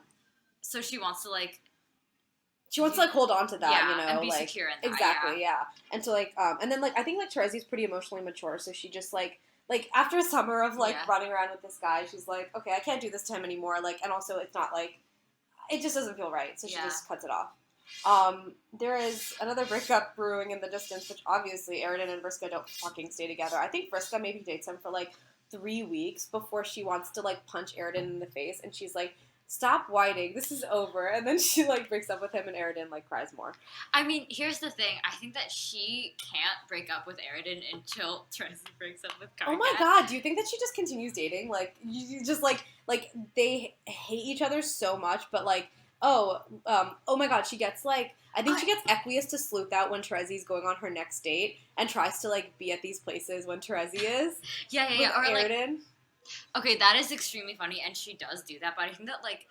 So she wants to, like... She wants to, like, hold on to that, you know? And be like, secure in that, exactly, yeah. And so, like, and then, like, I think, like, Terezi's pretty emotionally mature, so she just, like, after a summer of, like, running around with this guy, she's like, okay, I can't do this to him anymore, like, and also it's not, like, it just doesn't feel right, so she just cuts it off. There is another breakup brewing in the distance, which obviously Aridin and Vriska don't fucking stay together. I think Vriska maybe dates him for, like, 3 weeks before she wants to, like, punch Aridin in the face, and she's like, stop whining, this is over. And then she, like, breaks up with him, and Aridin, like, cries more. I mean, here's the thing. I think that she can't break up with Aridin until Terezi breaks up with Carket. Oh my god, do you think that she just continues dating? Like, you just, like, they hate each other so much, but, like, oh my god, she gets, like, I think she gets Equius to sleuth out when Terezi's going on her next date, and tries to, like, be at these places when Terezi is. Yeah. Or, Aridin. Like, okay, that is extremely funny, and she does do that, but I think that, like,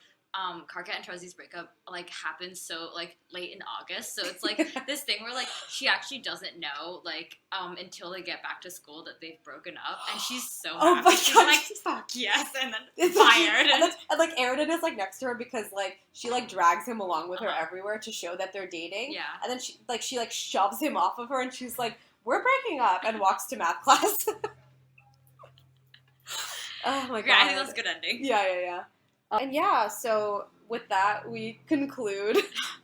Carket and Terezi's breakup, like, happens so, like, late in August, so it's, like, this thing where, like, she actually doesn't know, like, until they get back to school that they've broken up, and she's so happy. She's like, fuck yes, and then fired. And, like, Aridin is, like, next to her because, like, she, like, drags him along with her everywhere to show that they're dating. Yeah. And then she shoves him off of her, and she's like, we're breaking up, and walks to math class. Oh my god. Yeah, I think that's a good ending. Yeah. And so with that, we conclude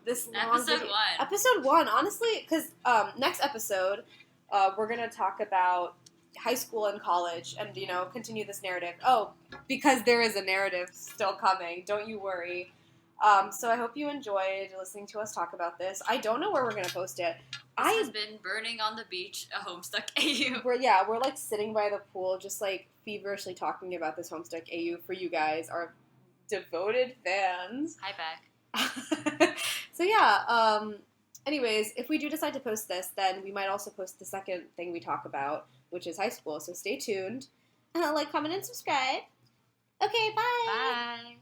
this long episode video. 1. Episode 1, honestly, because next episode, we're going to talk about high school and college and, you know, continue this narrative. Oh, because there is a narrative still coming, don't you worry. So I hope you enjoyed listening to us talk about this. I don't know where we're gonna post it. This has been Burning on the Beach, a Homestuck AU. We're like sitting by the pool, just like feverishly talking about this Homestuck AU for you guys, our devoted fans. Hi, back. So yeah, anyways, if we do decide to post this, then we might also post the second thing we talk about, which is high school. So stay tuned. Like, comment, and subscribe. Okay, bye. Bye.